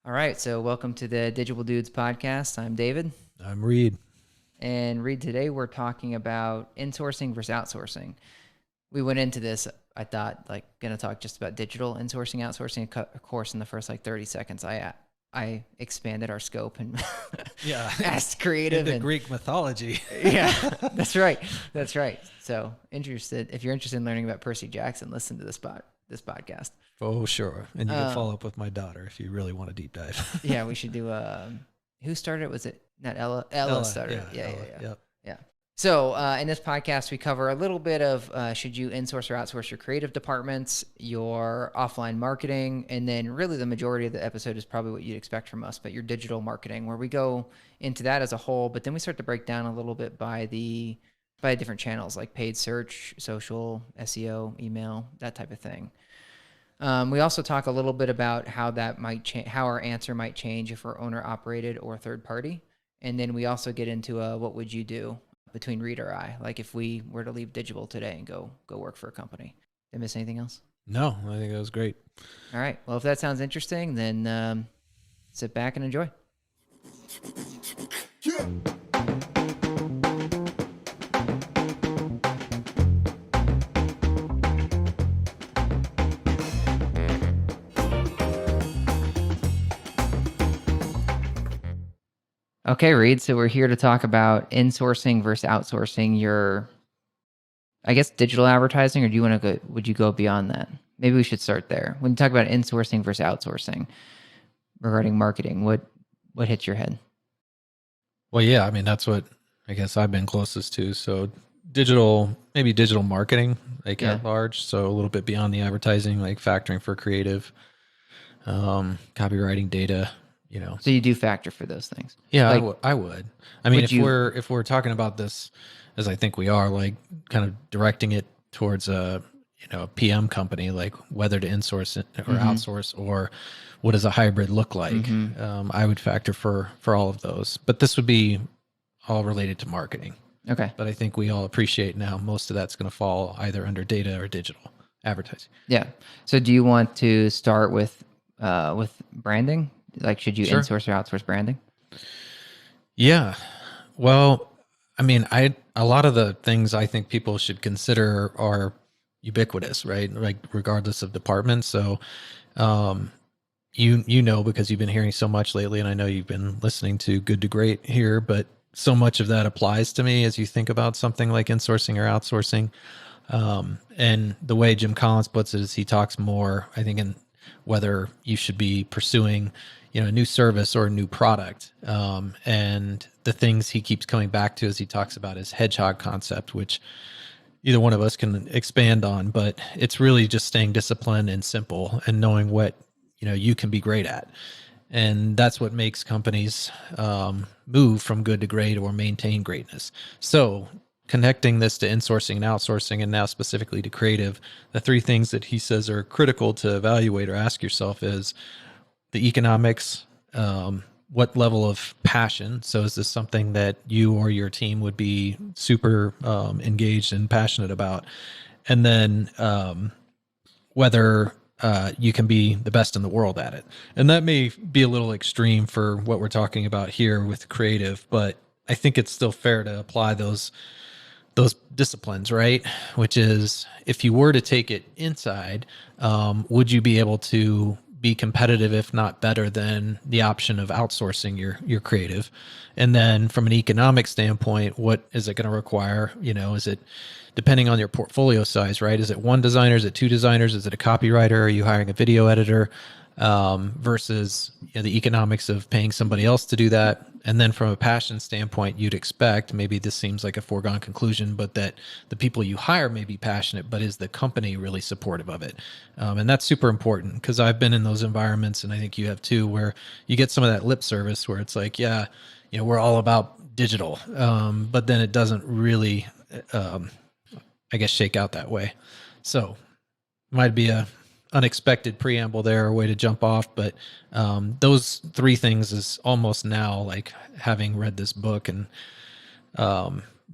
All right, so welcome to the Digible Dudes podcast. I'm David. I'm Reid. And Reid, today we're talking about insourcing versus outsourcing. We went into this, I thought, like, going to talk just about digital insourcing, outsourcing. Of course, in the first 30 seconds, I expanded our scope and asked creative into and Greek mythology. Yeah, that's right. That's right. So if you're interested in learning about Percy Jackson, listen to this podcast. Oh, sure. And you can follow up with my daughter if you really want a deep dive. Yeah, we should do. Who started it? Was it not Ella? Ella started it. Yeah. Yeah. Yep. So in this podcast, we cover a little bit of should you insource or outsource your creative departments, your offline marketing, and then really the majority of the episode is probably what you'd expect from us, but your digital marketing, where we go into that as a whole, but then we start to break down a little bit by different channels like paid search, social, SEO, email, that type of thing. We also talk a little bit about how that might change, how our answer might change if we're owner operated or third party. And then we also get into what would you do between Reid or I, like if we were to leave Digible today and go work for a company. Did I miss anything else? No, I think that was great. All right. Well, if that sounds interesting, then sit back and enjoy. Okay, Reid. So we're here to talk about insourcing versus outsourcing your, I guess, digital advertising, or do you want to go? Would you go beyond that? Maybe we should start there. When you talk about insourcing versus outsourcing regarding marketing, what hits your head? Well, yeah, I mean, that's what I guess I've been closest to. So maybe digital marketing, like at large. So a little bit beyond the advertising, like factoring for creative, copywriting data. So you do factor for those things? Yeah, like, I would. I mean, if we're talking about this, as I think we are, like kind of directing it towards a PM company, like whether to insource it or outsource, or what does a hybrid look like? I would factor for all of those, but this would be all related to marketing. Okay. But I think we all appreciate now most of that's going to fall either under data or digital advertising. Yeah. So do you want to start with branding? Like, should you insource or outsource branding? Yeah. Well, I mean, a lot of the things I think people should consider are ubiquitous, right? Like regardless of department. So, because you've been hearing so much lately, and I know you've been listening to Good to Great here, but so much of that applies to me as you think about something like insourcing or outsourcing. And the way Jim Collins puts it is he talks more, I think, in whether you should be pursuing a new service or a new product. And the things he keeps coming back to as he talks about his hedgehog concept, which either one of us can expand on, but it's really just staying disciplined and simple and knowing what, you can be great at. And that's what makes companies move from good to great or maintain greatness. So connecting this to insourcing and outsourcing, and now specifically to creative, the three things that he says are critical to evaluate or ask yourself is the economics, what level of passion. So is this something that you or your team would be super engaged and passionate about? And then whether you can be the best in the world at it. And that may be a little extreme for what we're talking about here with creative, but I think it's still fair to apply those disciplines, right? Which is, if you were to take it inside, would you be able to be competitive, if not better than the option of outsourcing your creative? And then from an economic standpoint, what is it going to require? Is it depending on your portfolio size, right? Is it one designer? Is it two designers? Is it a copywriter? Are you hiring a video editor? Versus the economics of paying somebody else to do that. And then from a passion standpoint, you'd expect, maybe this seems like a foregone conclusion, but that the people you hire may be passionate, but is the company really supportive of it? And that's super important, because I've been in those environments, and I think you have too, where you get some of that lip service where it's like, yeah, we're all about digital. But then it doesn't really, I guess, shake out that way. So might be a unexpected preamble there, a way to jump off, but those three things is almost now, like having read this book and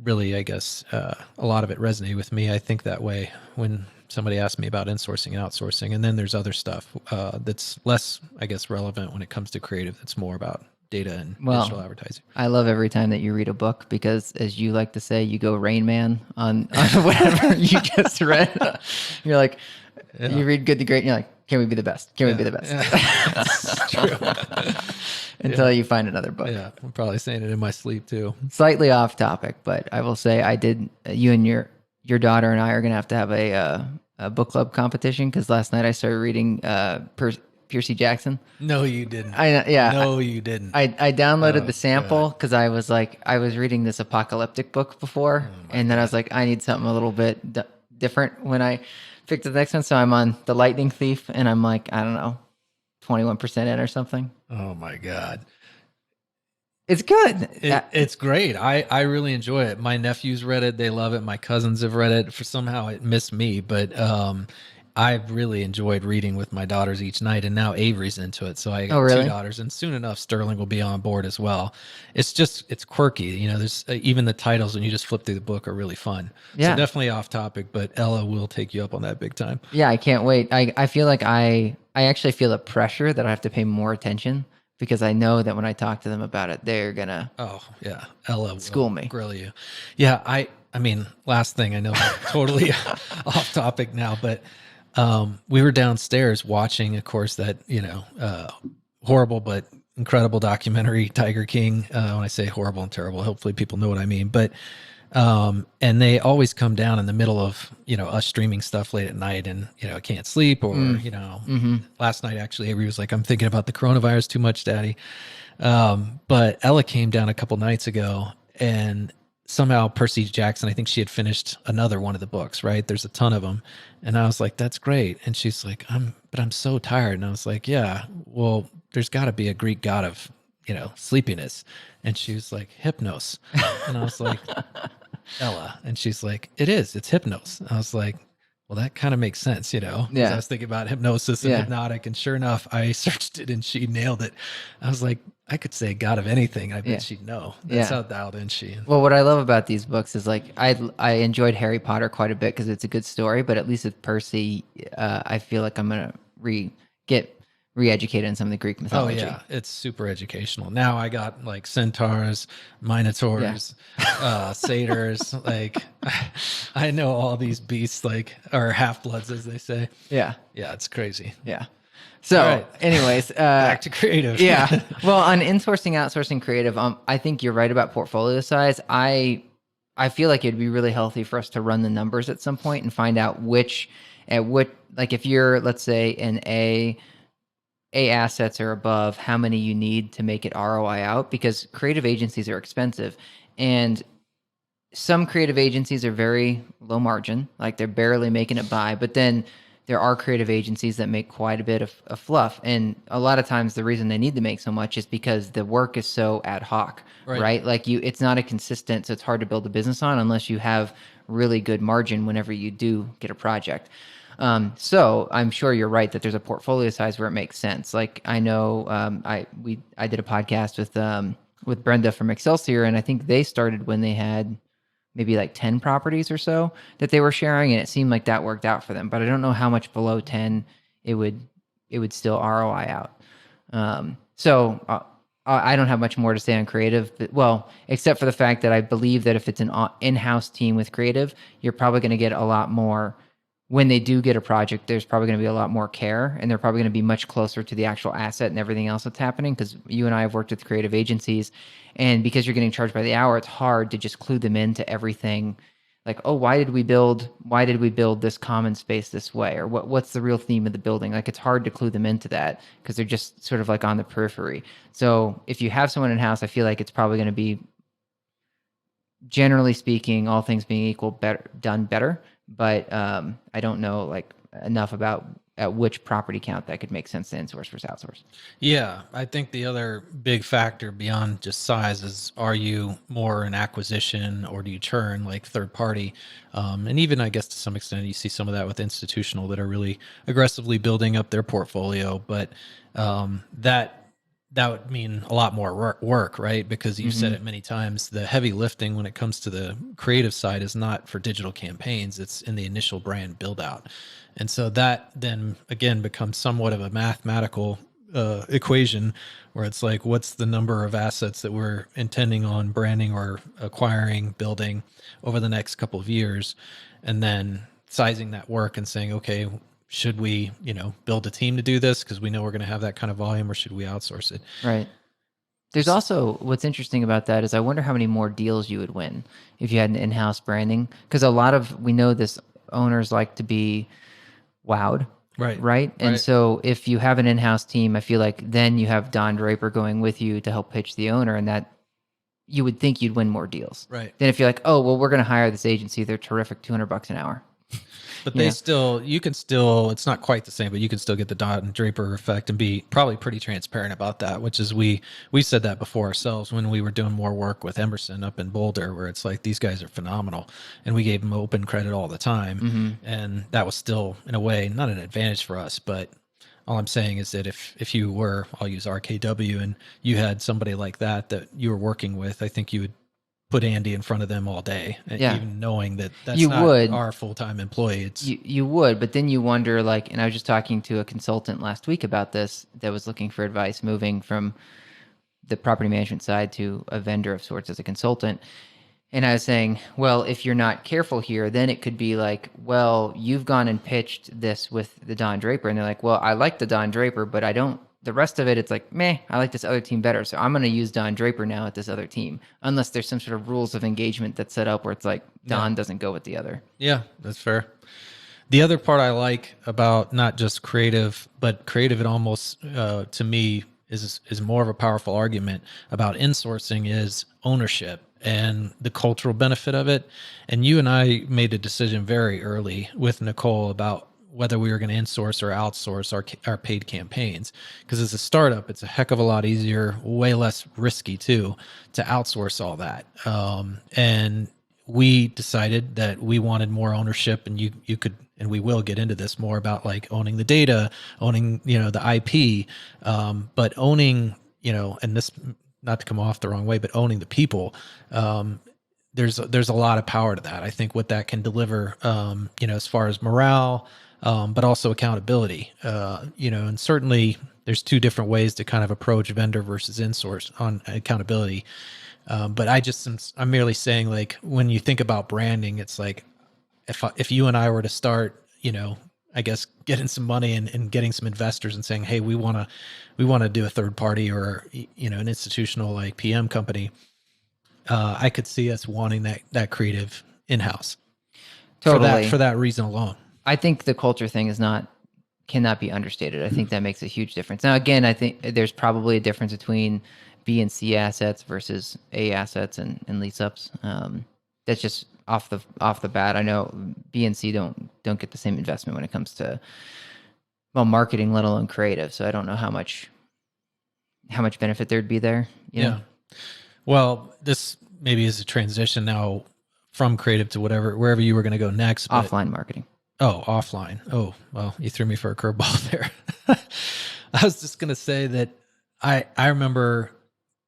really, I guess, a lot of it resonated with me. I think that way when somebody asked me about insourcing and outsourcing. And then there's other stuff that's less, I guess, relevant when it comes to creative. That's more about data and digital advertising. I love every time that you read a book because, as you like to say, you go Rain Man on whatever you just read. You're like, you read Good to Great, and you're like, can we be the best? Can we be the best? That's true. Until you find another book. Yeah, I'm probably saying it in my sleep too. Slightly off topic, but I will say I did. You and your daughter and I are going to have a book club competition because last night I started reading Percy Jackson. No, you didn't. No, you didn't. I downloaded the sample because I was like, I was reading this apocalyptic book before, and then I was like, I need something a little bit different when I picked the next one. So I'm on The Lightning Thief, and I'm like, I don't know, 21% in or something. Oh my God. It's good. It's great. I really enjoy it. My nephews read it. They love it. My cousins have read it. For somehow it missed me, but I've really enjoyed reading with my daughters each night, and now Avery's into it. So I got two daughters, and soon enough Sterling will be on board as well. It's quirky. You know, there's even the titles when you just flip through the book are really fun. Yeah. So definitely off topic, but Ella will take you up on that big time. Yeah, I can't wait. I feel like I actually feel the pressure that I have to pay more attention because I know that when I talk to them about it, they're gonna Ella school me, grill you. Yeah, I mean, last thing, I know I'm totally off topic now, but we were downstairs watching, of course, that horrible but incredible documentary, Tiger King. When I say horrible and terrible, hopefully people know what I mean. But and they always come down in the middle of us streaming stuff late at night, and I can't sleep, or last night actually Avery was like, I'm thinking about the coronavirus too much, Daddy. But Ella came down a couple nights ago, and somehow Percy Jackson, I think she had finished another one of the books, right? There's a ton of them. And I was like, that's great. And she's like, I'm so tired. And I was like, yeah, well, there's got to be a Greek god of, sleepiness. And she was like, Hypnos. And I was like, Ella. And she's like, it's Hypnos. And I was like, well, that kind of makes sense, Yeah. I was thinking about hypnosis and hypnotic, and sure enough, I searched it and she nailed it. I was like, I could say God of anything. I bet she'd know. That's how dialed in she is. Well, what I love about these books is like I enjoyed Harry Potter quite a bit because it's a good story, but at least with Percy, I feel like I'm gonna get re-educated in some of the Greek mythology. Oh yeah, it's super educational. Now I got like centaurs, minotaurs, satyrs. Like I know all these beasts, or half-bloods, as they say. Yeah, it's crazy. Yeah. So, anyways, back to creative. Yeah. Well, on insourcing, outsourcing creative, I think you're right about portfolio size. I feel like it'd be really healthy for us to run the numbers at some point and find out like if you're, let's say, an A assets are above, how many you need to make it ROI out, because creative agencies are expensive, and some creative agencies are very low margin, like they're barely making it by, but then there are creative agencies that make quite a bit of fluff. And a lot of times the reason they need to make so much is because the work is so ad hoc, right? Like it's not a consistent, so it's hard to build a business on unless you have really good margin whenever you do get a project. So I'm sure you're right that there's a portfolio size where it makes sense. Like I know I did a podcast with Brenda from Excelsior, and I think they started when they had maybe like 10 properties or so that they were sharing, and it seemed like that worked out for them. But I don't know how much below 10 it would still ROI out. So I don't have much more to say on creative, except for the fact that I believe that if it's an in-house team with creative, you're probably going to get a lot more. When they do get a project, there's probably going to be a lot more care, and they're probably going to be much closer to the actual asset and everything else that's happening, because you and I have worked with creative agencies, and because you're getting charged by the hour, it's hard to just clue them into everything. Like, oh, why did we build this common space this way? Or what's the real theme of the building? Like, it's hard to clue them into that because they're just sort of like on the periphery. So if you have someone in-house, I feel like it's probably going to be, generally speaking, all things being equal, done better. But I don't know like enough about at which property count that could make sense to insource versus outsource. Yeah, I think the other big factor beyond just size is, are you more an acquisition or do you churn like third party? And even I guess to some extent you see some of that with institutional that are really aggressively building up their portfolio. But that that would mean a lot more work, right? Because you've said it many times, the heavy lifting when it comes to the creative side is not for digital campaigns, it's in the initial brand build out. And so that then again becomes somewhat of a mathematical equation where it's like, what's the number of assets that we're intending on branding or acquiring, building over the next couple of years, and then sizing that work and saying, okay, should we, build a team to do this because we know we're going to have that kind of volume, or should we outsource it? Right. There's also, what's interesting about that is I wonder how many more deals you would win if you had an in-house branding, because we know this, owners like to be wowed. Right. And so if you have an in-house team, I feel like then you have Don Draper going with you to help pitch the owner, and that you would think you'd win more deals. Right. Then if you're like, oh, well, we're going to hire this agency, they're terrific, $200 an hour. But you can still, it's not quite the same, but you can still get the Don Draper effect and be probably pretty transparent about that, which is we said that before ourselves when we were doing more work with Emerson up in Boulder, where it's like, these guys are phenomenal. And we gave them open credit all the time. And that was still, in a way, not an advantage for us. But all I'm saying is that if you were, I'll use RKW, and you had somebody like that you were working with, I think you would put Andy in front of them all day, even knowing that that's not our full-time employee. You would, but then you wonder, like, and I was just talking to a consultant last week about this that was looking for advice moving from the property management side to a vendor of sorts as a consultant. And I was saying, well, if you're not careful here, then it could be like, well, you've gone and pitched this with the Don Draper. And they're like, well, I like the Don Draper, but the rest of it, it's like, meh, I like this other team better. So I'm going to use Don Draper now at this other team, unless there's some sort of rules of engagement that's set up where it's like Don doesn't go with the other. Yeah, that's fair. The other part I like about not just creative, but creative, it almost, to me, is more of a powerful argument about insourcing is ownership and the cultural benefit of it. And you and I made a decision very early with Nicole about whether we were going to insource or outsource our paid campaigns. Because as a startup, it's a heck of a lot easier, way less risky too, to outsource all that. And we decided that we wanted more ownership, and you could, and we will get into this more about like owning the data, owning, the IP, but owning, and this, not to come off the wrong way, but owning the people. There's a lot of power to that. I think what that can deliver, as far as morale, but also accountability, and certainly there's two different ways to kind of approach vendor versus insource on accountability. But I'm merely saying, like, when you think about branding, it's like, if you and I were to start, I guess getting some money and getting some investors and saying, hey, we want to do a third party or, an institutional like PM company, I could see us wanting that creative in-house. Totally. For that reason alone. I think the culture thing cannot be understated. I think that makes a huge difference. Now, again, I think there's probably a difference between B and C assets versus A assets and lease ups. That's just off the bat. I know B and C don't get the same investment when it comes to, well, marketing, let alone creative. So I don't know how much benefit there'd be there. You know? Well, this maybe is a transition now from creative to wherever you were going to go next. Offline marketing. Oh, offline. Oh, well, you threw me for a curveball there. I was just going to say that I remember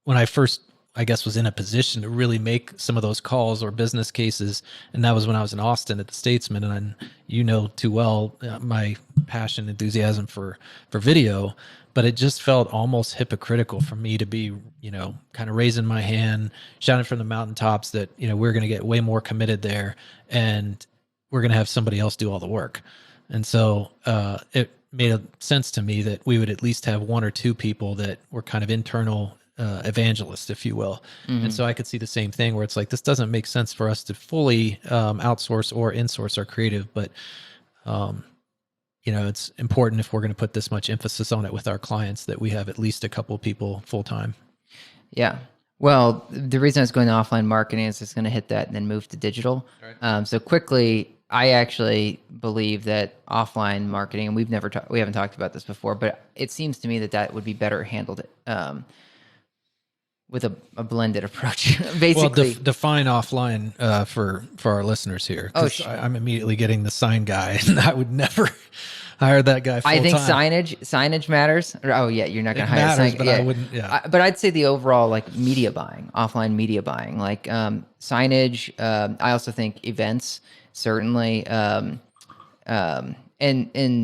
when I first, I guess, was in a position to really make some of those calls or business cases. And that was when I was in Austin at the Statesman. And too well, my passion, enthusiasm for video, but it just felt almost hypocritical for me to be, kind of raising my hand, shouting from the mountaintops that, we're going to get way more committed there. And we're going to have somebody else do all the work. And so it made sense to me that we would at least have one or two people that were kind of internal evangelists, if you will. Mm-hmm. And so I could see the same thing where it's like, this doesn't make sense for us to fully outsource or insource our creative, but it's important if we're going to put this much emphasis on it with our clients that we have at least a couple of people full time. Yeah. Well, the reason I was going to offline marketing is it's going to hit that and then move to digital. Right. So quickly, I actually believe that offline marketing, and we haven't talked about this before, but it seems to me that would be better handled with a blended approach. Basically, well, define offline for our listeners here. Oh, sure. I'm immediately getting the sign guy, and I would never hire that guy full I think time. signage matters. Oh yeah, you're not going It to hire matters, sign. but Yeah. I wouldn't. Yeah, But I'd say the overall like media buying, offline media buying, like signage. I also think events certainly, and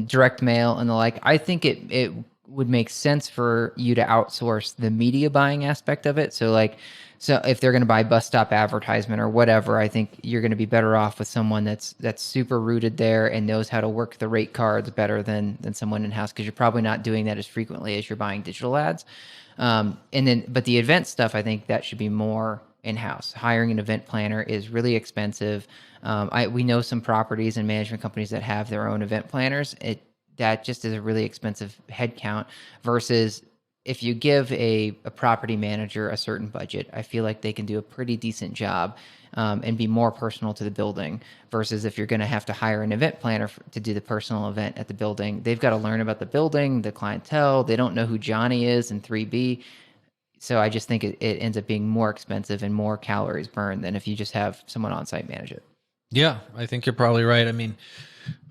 direct mail and the like. I think it would make sense for you to outsource the media buying aspect of it. So like, so if they're going to buy bus stop advertisement or whatever, I think you're going to be better off with someone that's super rooted there and knows how to work the rate cards better than someone in house, because you're probably not doing that as frequently as you're buying digital ads. But the event stuff, I think that should be more in-house. Hiring an event planner is really expensive. We know some properties and management companies that have their own event planners. That just is a really expensive headcount versus if you give a property manager a certain budget, I feel like they can do a pretty decent job and be more personal to the building versus if you're going to have to hire an event planner to do the personal event at the building. They've got to learn about the building, the clientele. They don't know who Johnny is in 3B. So I just think it ends up being more expensive and more calories burned than if you just have someone on site manage it. yeah, I think you're probably right. I mean,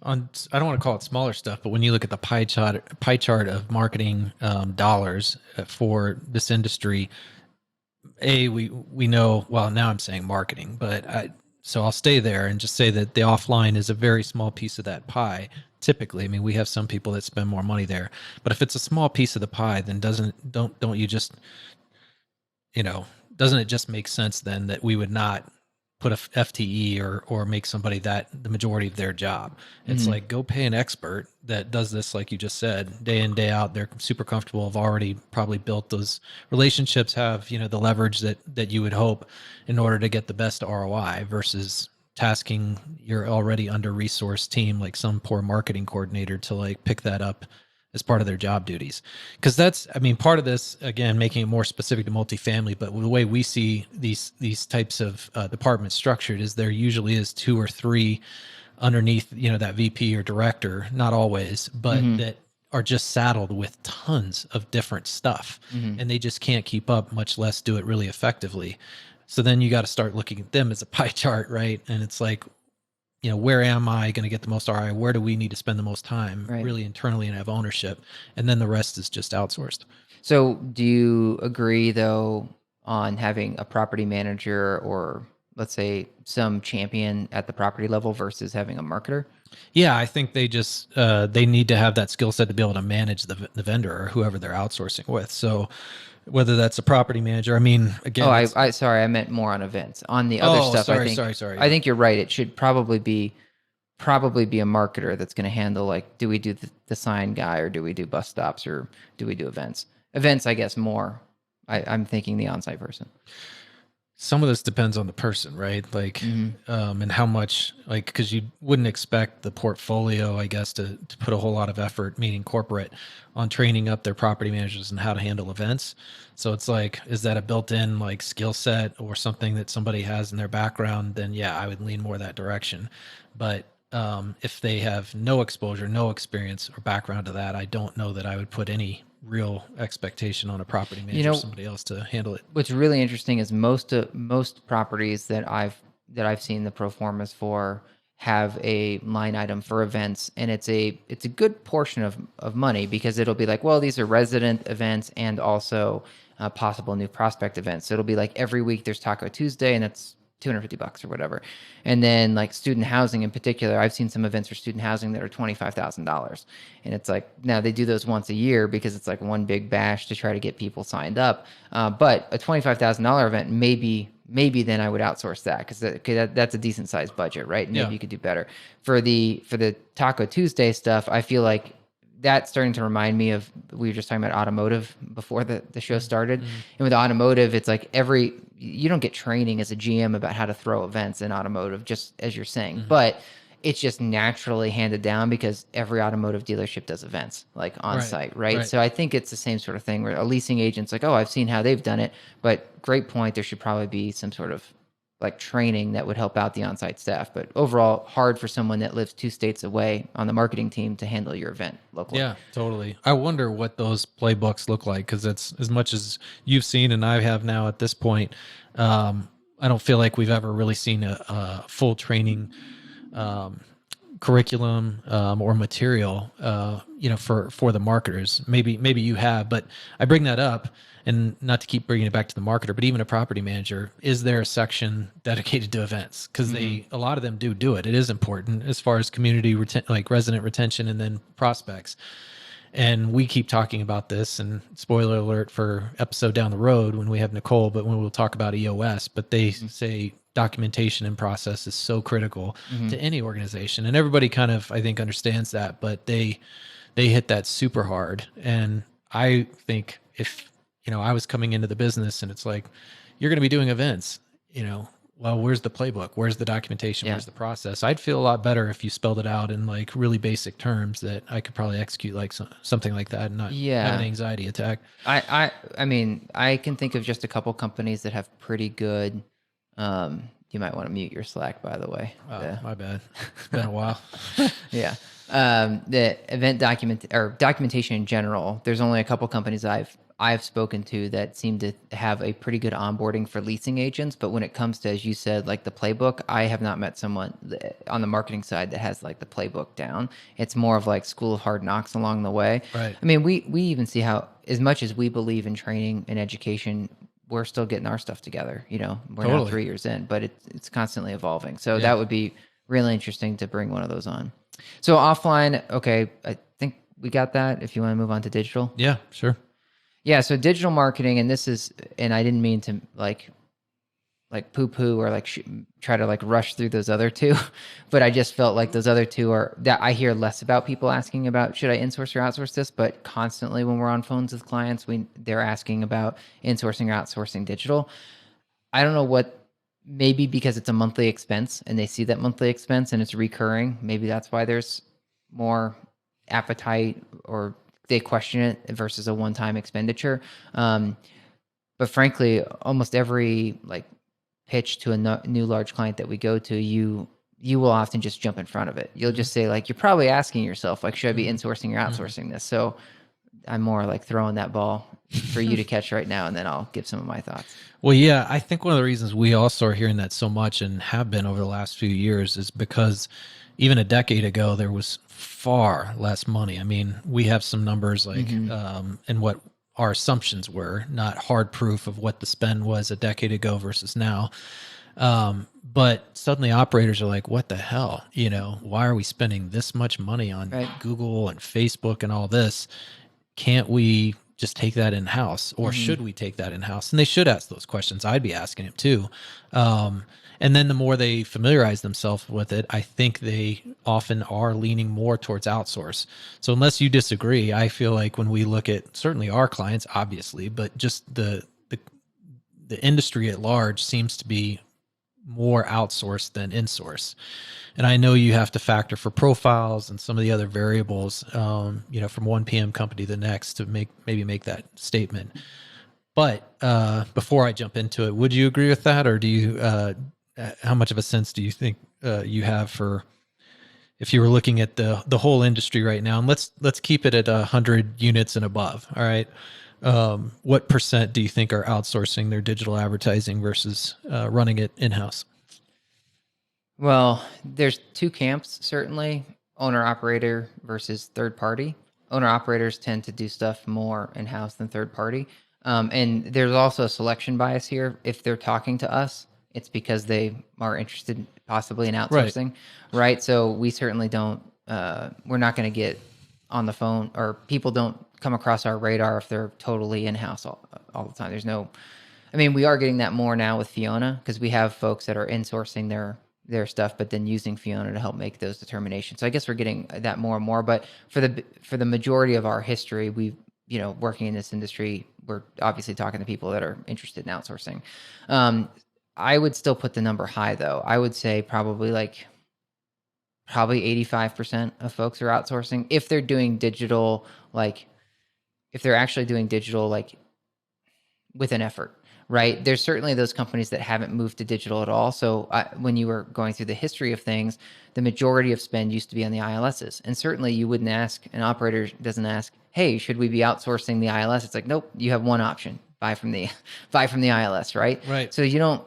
I don't want to call it smaller stuff, but when you look at the pie chart of marketing dollars for this industry, we know. Well, now I'm saying marketing, but so I'll stay there and just say that the offline is a very small piece of that pie. Typically, I mean, we have some people that spend more money there, but if it's a small piece of the pie, then don't you just, doesn't it just make sense then that we would not put a FTE or make somebody that the majority of their job? It's like, go pay an expert that does this, like you just said, day in, day out. They're super comfortable, have already probably built those relationships, have, the leverage that you would hope in order to get the best ROI versus tasking your already under-resourced team, like some poor marketing coordinator, to like pick that up as part of their job duties. Because that's, I mean, part of this, again, making it more specific to multifamily, but the way we see these types of departments structured is there usually is 2 or 3 underneath, that VP or director, not always, but that are just saddled with tons of different stuff, and they just can't keep up, much less do it really effectively. So then you got to start looking at them as a pie chart, right? And it's like, where am I going to get the most ROI? Where do we need to spend the most time really internally and have ownership? And then the rest is just outsourced. So do you agree though on having a property manager or let's say some champion at the property level versus having a marketer? Yeah, I think they just, they need to have that skill set to be able to manage the vendor or whoever they're outsourcing with. So whether that's a property manager, I mean, again. Oh, sorry, I meant more on events. On the other stuff, sorry, I think, sorry. I think you're right. It should probably be a marketer that's going to handle, like, do we do the sign guy or do we do bus stops or do we do events? Events, I guess, more. I'm thinking the on-site person. Some of this depends on the person, right? Like, and how much, like, because you wouldn't expect the portfolio, I guess, to put a whole lot of effort, meaning corporate, on training up their property managers and how to handle events. So it's like, is that a built-in like skill set or something that somebody has in their background? Then yeah, I would lean more that direction. But if they have no exposure, no experience or background to that, I don't know that I would put any real expectation on a property manager or somebody else to handle it. What's really interesting is most properties that I've seen the pro formas for have a line item for events, and it's a good portion of money because it'll be like, well, these are resident events and also possible new prospect events. So it'll be like every week there's Taco Tuesday, and that's $250 or whatever. And then like student housing in particular, I've seen some events for student housing that are $25,000. And it's like, now they do those once a year because it's like one big bash to try to get people signed up. But a $25,000 event, maybe then I would outsource that because that's a decent sized budget, right? Maybe you could do better. For the Taco Tuesday stuff, I feel like that's starting to remind me of, we were just talking about automotive before the show started. And with automotive, it's like you don't get training as a GM about how to throw events in automotive, just as you're saying, but it's just naturally handed down because every automotive dealership does events like on site, right? So I think it's the same sort of thing where a leasing agent's like, oh, I've seen how they've done it, but great point. There should probably be some sort of like training that would help out the on-site staff, but overall hard for someone that lives 2 states away on the marketing team to handle your event locally. Yeah, totally. I wonder what those playbooks look like, because it's as much as you've seen and I have now at this point. I don't feel like we've ever really seen a full training curriculum or material, for the marketers. Maybe you have, but I bring that up, and not to keep bringing it back to the marketer, but even a property manager, is there a section dedicated to events? Because a lot of them do it. It is important as far as community like resident retention and then prospects. And we keep talking about this, and spoiler alert for episode down the road when we have Nicole, but when we'll talk about EOS, but they say documentation and process is so critical to any organization. And everybody kind of, I think, understands that, but they hit that super hard. And I think if, I was coming into the business and it's like, you're going to be doing events, well, where's the playbook? Where's the documentation? Where's the process? I'd feel a lot better if you spelled it out in like really basic terms that I could probably execute like something like that and not have an anxiety attack. I mean, I can think of just a couple companies that have pretty good, you might want to mute your Slack, by the way. My bad. It's been a while. Yeah. The event documentation in general, there's only a couple companies I've spoken to that seem to have a pretty good onboarding for leasing agents. But when it comes to, as you said, like the playbook, I have not met someone on the marketing side that has like the playbook down. It's more of like school of hard knocks along the way. Right. I mean, we even see how, as much as we believe in training and education, we're still getting our stuff together. We're now 3 years in, but it's constantly evolving. So that would be really interesting to bring one of those on. So offline, okay, I think we got that. If you want to move on to digital. Yeah, sure. Yeah, so digital marketing, and I didn't mean to like poo-poo or like try to like rush through those other two, but I just felt like those other two are that I hear less about people asking about, should I insource or outsource this? But constantly when we're on phones with clients, they're asking about insourcing or outsourcing digital. I don't know maybe because it's a monthly expense and they see that monthly expense and it's recurring. Maybe that's why there's more appetite, or they question it versus a one-time expenditure. But frankly, almost every like pitch to a new large client that we go to, you will often just jump in front of it. You'll just say like, you're probably asking yourself, like, should I be insourcing or outsourcing this? So I'm more like throwing that ball for you to catch right now, and then I'll give some of my thoughts. Well, yeah, I think one of the reasons we also are hearing that so much and have been over the last few years is because even a decade ago, there was far less money. I mean, we have some numbers like, and what our assumptions were, not hard proof of what the spend was a decade ago versus now. But suddenly operators are like, what the hell? Why are we spending this much money on Google and Facebook and all this? Can't we just take that in-house, or should we take that in-house? And they should ask those questions. I'd be asking it too. And then the more they familiarize themselves with it, I think they often are leaning more towards outsource. So unless you disagree, I feel like when we look at certainly our clients, obviously, but just the industry at large seems to be more outsourced than insource. And I know you have to factor for profiles and some of the other variables, from one PM company to the next to maybe make that statement. But before I jump into it, would you agree with that, or do you? How much of a sense do you think you have for if you were looking at the whole industry right now? And let's keep it at 100 units and above. All right. What % do you think are outsourcing their digital advertising versus running it in-house? Well, there's two camps, certainly, owner-operator versus third-party. Owner-operators tend to do stuff more in-house than third-party. And there's also a selection bias here. If they're talking to us, it's because they are interested possibly in outsourcing, right? So we certainly don't, we're not going to get on the phone, or people don't come across our radar if they're totally in-house all the time. We are getting that more now with Fiona, because we have folks that are insourcing their stuff, but then using Fiona to help make those determinations. So I guess we're getting that more and more, but for the majority of our history, we've, working in this industry, we're obviously talking to people that are interested in outsourcing. I would still put the number high though. I would say probably 85% of folks are outsourcing if they're doing digital, if they're actually doing digital, with an effort, right? There's certainly those companies that haven't moved to digital at all. So when you were going through the history of things, the majority of spend used to be on the ILSs. And certainly you wouldn't ask, an operator doesn't ask, hey, should we be outsourcing the ILS? It's like, nope, you have one option. Buy from the ILS, right? Right. So you don't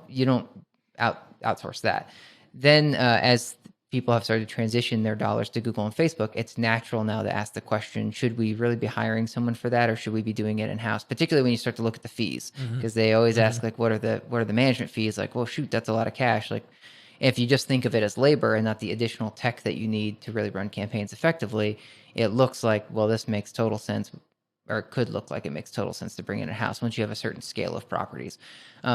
outsource that. Then as people have started to transition their dollars to Google and Facebook, it's natural now to ask the question, should we really be hiring someone for that, or should we be doing it in-house? Particularly when you start to look at the fees, because they always ask like, what are the management fees? Like, well, shoot, that's a lot of cash. Like, if you just think of it as labor and not the additional tech that you need to really run campaigns effectively, it looks like, well, this makes total sense, or it could look like it makes total sense to bring it in-house once you have a certain scale of properties.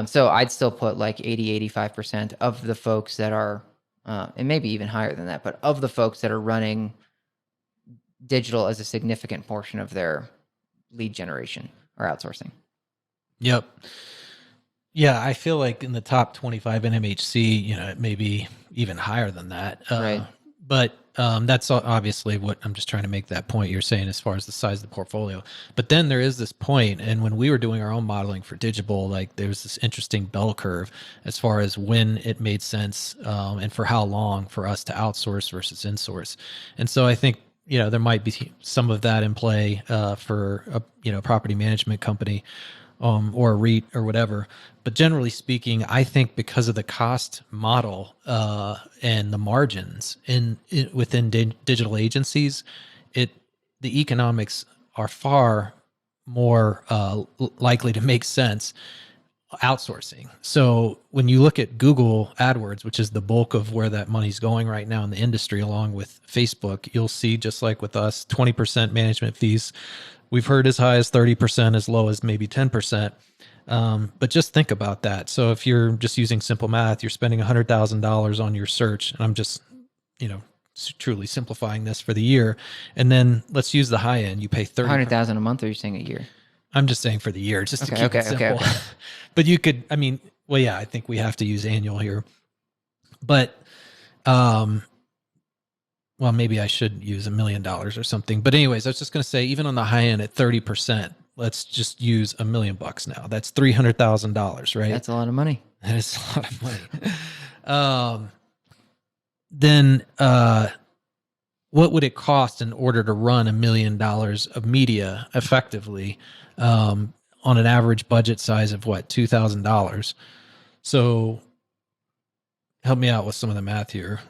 So I'd still put like 80-85% of the folks that are, and maybe even higher than that, but of the folks that are running digital as a significant portion of their lead generation or outsourcing. Yep. Yeah, I feel like in the top 25 in MHC, it may be even higher than that. Right. But that's obviously what I'm just trying to make that point you're saying as far as the size of the portfolio. But then there is this point, and when we were doing our own modeling for Digible, like there was this interesting bell curve as far as when it made sense and for how long for us to outsource versus insource. And so I think there might be some of that in play for a property management company or a REIT or whatever. But generally speaking, I think because of the cost model and the margins within digital agencies, the economics are far more likely to make sense outsourcing. So when you look at Google AdWords, which is the bulk of where that money's going right now in the industry, along with Facebook, you'll see, just like with us, 20% management fees. We've heard as high as 30%, as low as maybe 10%. But just think about that. So if you're just using simple math, you're spending $100,000 on your search, and I'm just, truly simplifying this for the year. And then let's use the high end. You pay $100,000 a month, or you're saying a year? I'm just saying for the year, just to keep it simple. Okay. But you could, I think we have to use annual here. But, well, maybe I should use $1 million or something. But anyways, I was just going to say, even on the high end at 30%, let's just use $1 million now. That's $300,000, right? That's a lot of money. That is a lot of money. Then what would it cost in order to run $1 million of media effectively on an average budget size of what, $2,000? So help me out with some of the math here.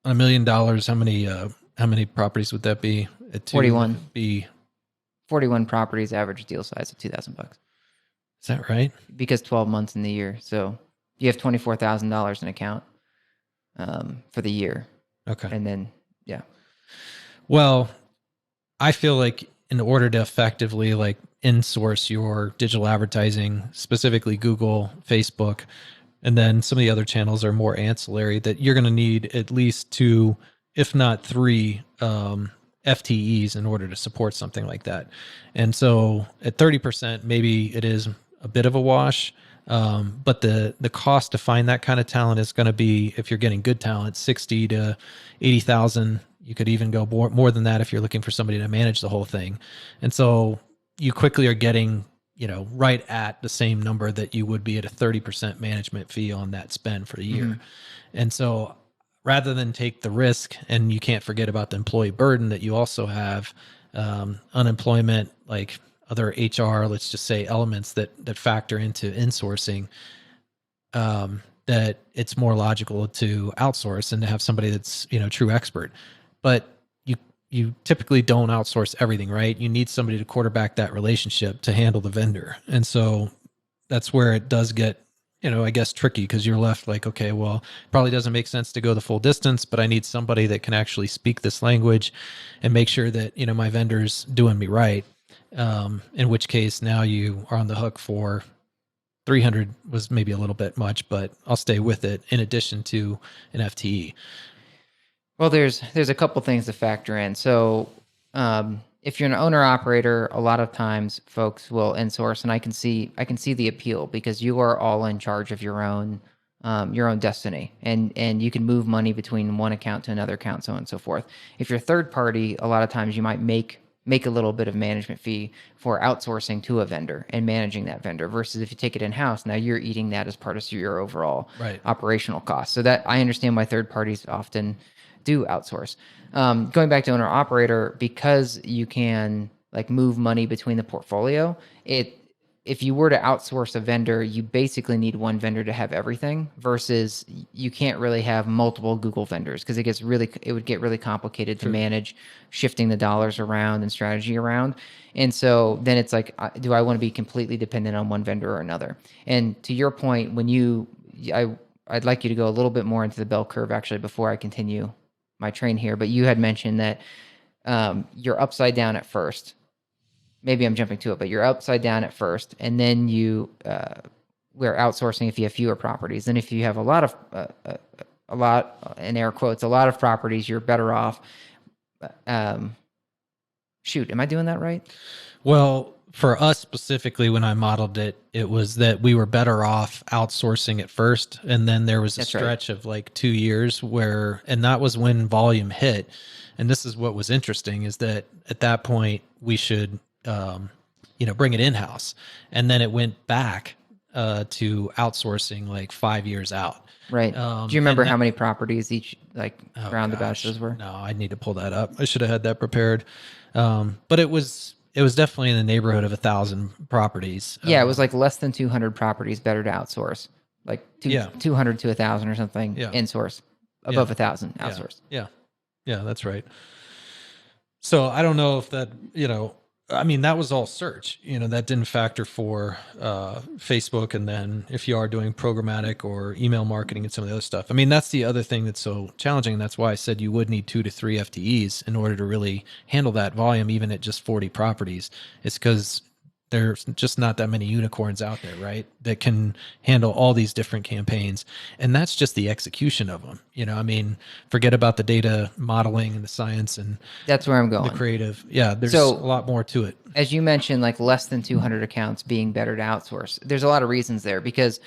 On $1 million, how many properties would that be? 41. 41 properties, average deal size of $2,000. Is that right? Because 12 months in the year, so you have $24,000 in account for the year. Okay. And then, yeah. Well, I feel like in order to effectively insource your digital advertising, specifically Google, Facebook, and then some of the other channels are more ancillary, that you're going to need at least 2, if not 3, FTEs in order to support something like that. And so at 30%, maybe it is a bit of a wash. But the cost to find that kind of talent is going to be, if you're getting good talent, 60 to 80,000. You could even go more than that if you're looking for somebody to manage the whole thing. And so you quickly are getting, right at the same number that you would be at a 30% management fee on that spend for the year. Mm-hmm. And so rather than take the risk, and you can't forget about the employee burden that you also have, unemployment, like other HR, let's just say, elements that factor into insourcing, that it's more logical to outsource and to have somebody that's, true expert. But you typically don't outsource everything, right? You need somebody to quarterback that relationship to handle the vendor. And so that's where it does get, I guess, tricky, because you're left like, okay, well, probably doesn't make sense to go the full distance, but I need somebody that can actually speak this language and make sure that, my vendor's doing me right. In which case now you are on the hook for 300 was maybe a little bit much, but I'll stay with it in addition to an FTE. Well, there's a couple things to factor in. So if you're an owner operator, a lot of times folks will insource, and I can see the appeal, because you are all in charge of your own destiny, and you can move money between one account to another account, so on and so forth. If you're third party, a lot of times you might make a little bit of management fee for outsourcing to a vendor and managing that vendor, versus if you take it in-house, now you're eating that as part of your overall operational cost. So that, I understand why third parties often do outsource. Going back to owner operator, because you can move money between the portfolio, if you were to outsource a vendor, you basically need one vendor to have everything versus you can't really have multiple Google vendors because it would get really complicated to manage shifting the dollars around and strategy around. And so then it's like, do I want to be completely dependent on one vendor or another? And to your point, I'd like you to go a little bit more into the bell curve actually before I continue my train here, but you had mentioned that you're upside down at first. Maybe I'm jumping to it, but you're upside down at first, and then we're outsourcing if you have fewer properties. And if you have a lot in air quotes, a lot of properties, you're better off. Shoot, am I doing that right? Well, for us specifically, when I modeled it, it was that we were better off outsourcing at first. And then there was a stretch of like 2 years and that was when volume hit. And this is what was interesting is that at that point we should, bring it in-house. And then it went back to outsourcing like 5 years out. Right. Do you remember how many properties each roundabouts those were? No, I need to pull that up. I should have had that prepared. But it was definitely in the neighborhood of 1,000 properties. Yeah, it was like less than 200 properties better to outsource. Like 200 to 1,000 or something insource. Above 1,000 outsourced. Yeah, that's right. So I don't know if that, that was all search, that didn't factor for Facebook. And then if you are doing programmatic or email marketing and some of the other stuff, that's the other thing that's so challenging. And that's why I said you would need 2 to 3 FTEs in order to really handle that volume, even at just 40 properties. It's because there's just not that many unicorns out there, right? That can handle all these different campaigns. And that's just the execution of them. Forget about the data modeling and the science and that's where I'm going. The creative. Yeah. There's a lot more to it. As you mentioned, like less than 200 accounts being better to outsource. There's a lot of reasons there because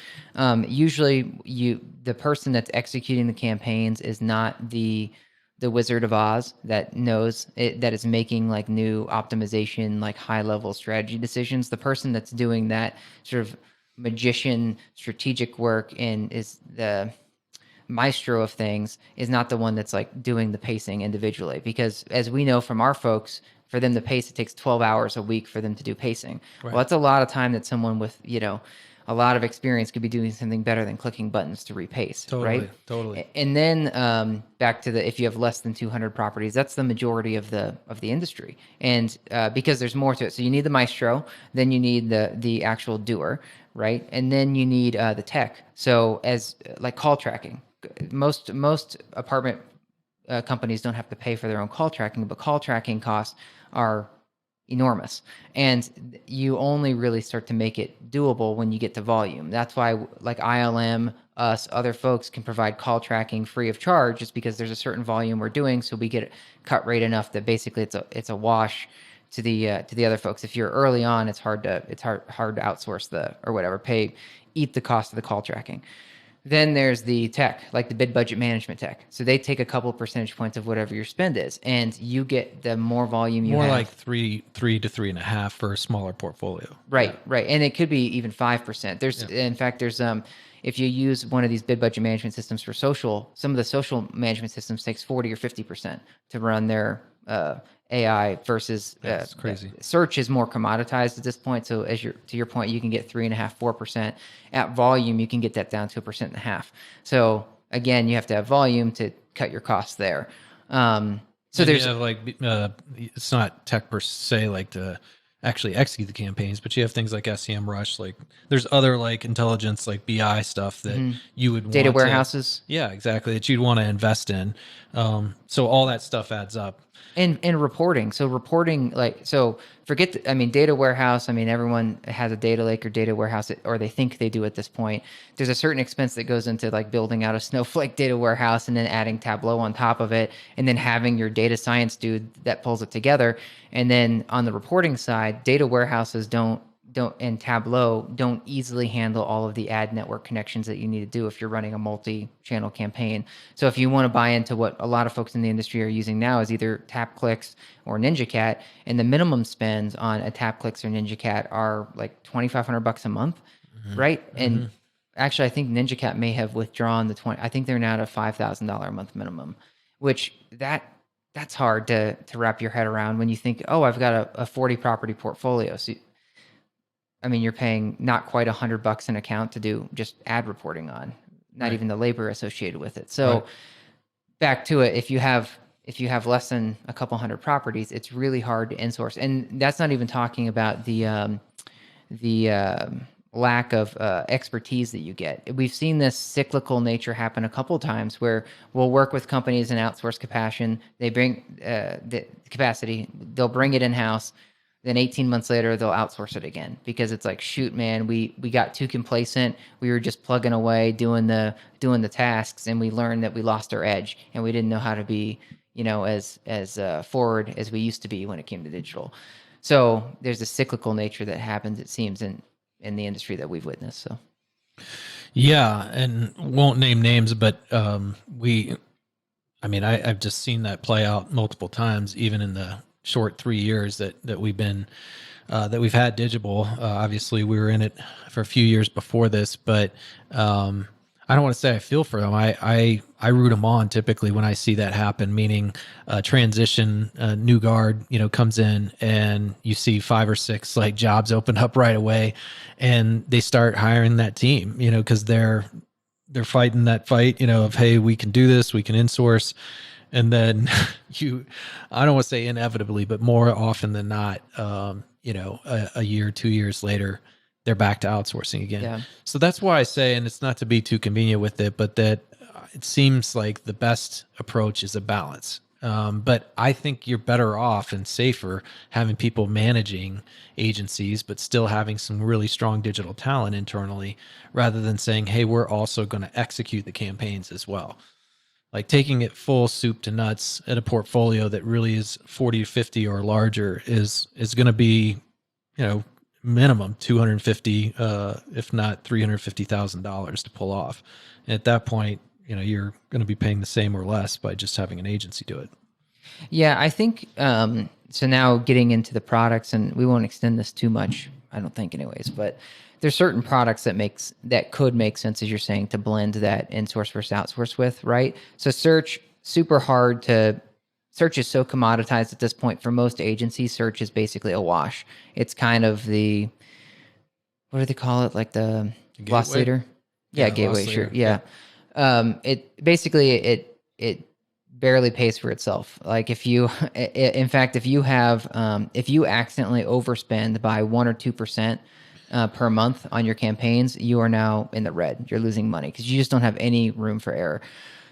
usually the person that's executing the campaigns is not the Wizard of Oz that knows that is making like new optimization, like high level strategy decisions. The person that's doing that sort of magician strategic work and is the maestro of things is not the one that's like doing the pacing individually. Because as we know from our folks, for them to pace, it takes 12 hours a week for them to do pacing. Right. Well, that's a lot of time that someone with, a lot of experience could be doing something better than clicking buttons to repace, right? Totally. And then back to if you have less than 200 properties, that's the majority of the industry. And because there's more to it. So you need the maestro, then you need the actual doer, right? And then you need the tech. So as like call tracking, most apartment companies don't have to pay for their own call tracking, but call tracking costs are enormous. And you only really start to make it doable when you get to volume. That's why like ILM, us, other folks can provide call tracking free of charge just because there's a certain volume we're doing. So we get it cut rate enough that basically it's a wash to the other folks. If you're early on, it's hard to outsource eat the cost of the call tracking. Then there's the tech, like the bid budget management tech. So they take a couple percentage points of whatever your spend is, and you get the more volume you have. More like 3 to 3.5 for a smaller portfolio. Right. And it could be even 5%. In fact, if you use one of these bid budget management systems for social, some of the social management systems takes 40 or 50% to run their AI versus that's crazy. Search is more commoditized at this point. So to your point, you can get 3.5%, 4%. At volume, you can get that down to 1.5%. So again, you have to have volume to cut your costs there. So there's it's not tech per se, like to actually execute the campaigns, but you have things like SEMrush, like there's other like intelligence, like BI stuff that you would data warehouses. Yeah, exactly. That you'd want to invest in. So all that stuff adds up. And reporting. So reporting, data warehouse. Everyone has a data lake or data warehouse, or they think they do at this point. There's a certain expense that goes into like building out a Snowflake data warehouse and then adding Tableau on top of it, and then having your data science dude that pulls it together. And then on the reporting side, data warehouses and Tableau don't easily handle all of the ad network connections that you need to do if you're running a multi-channel campaign. So if you want to buy into what a lot of folks in the industry are using now is either TapClicks or NinjaCat, and the minimum spends on a TapClicks or NinjaCat are like $2,500 a month, right? And actually, I think NinjaCat may have withdrawn I think they're now at a $5,000 a month minimum, which that's hard to wrap your head around when you think, oh, I've got a 40 property portfolio. So I mean, you're paying not quite $100 an account to do just ad reporting on, not Right. even the labor associated with it. Right. So back to it, if you have less than a couple hundred properties, it's really hard to insource, and that's not even talking about the lack of expertise that you get. We've seen this cyclical nature happen a couple times where we'll work with companies in outsource capacity. They bring the capacity, they'll bring it in house. Then 18 months later, they'll outsource it again because it's like, shoot, man, we got too complacent. We were just plugging away, doing the tasks, and we learned that we lost our edge, and we didn't know how to be, as forward as we used to be when it came to digital. So there's a cyclical nature that happens, it seems, in the industry that we've witnessed. So Yeah, and won't name names, but I've just seen that play out multiple times, even in the short 3 years that we've been that we've had Digible. Obviously, we were in it for a few years before this, but I don't want to say I feel for them. I root them on typically when I see that happen. Meaning, transition, new guard, comes in, and you see 5 or 6 like jobs open up right away, and they start hiring that team. Because they're fighting that fight. Of, hey, we can do this, we can insource. And then I don't want to say inevitably, but more often than not, a year, 2 years later, they're back to outsourcing again. Yeah. So that's why I say, and it's not to be too convenient with it, but that it seems like the best approach is a balance. But I think you're better off and safer having people managing agencies, but still having some really strong digital talent internally, rather than saying, hey, we're also going to execute the campaigns as well. Like taking it full soup to nuts at a portfolio that really is 40 to 50 or larger is going to be, minimum 250, if not $350,000 to pull off. And at that point, you're going to be paying the same or less by just having an agency do it. Yeah, I think so. Now getting into the products, and we won't extend this too much, I don't think, anyways. But there's certain products that could make sense, as you're saying, to blend that insource versus outsource with, right? So search, super hard to. Search is so commoditized at this point. For most agencies, search is basically a wash. It's kind of what do they call it? Like the loss leader? Yeah, gateway, sure. Yeah. It basically, it barely pays for itself. Like if you, in fact, if you accidentally overspend by 1 or 2% per month on your campaigns, you are now in the red. You're losing money because you just don't have any room for error.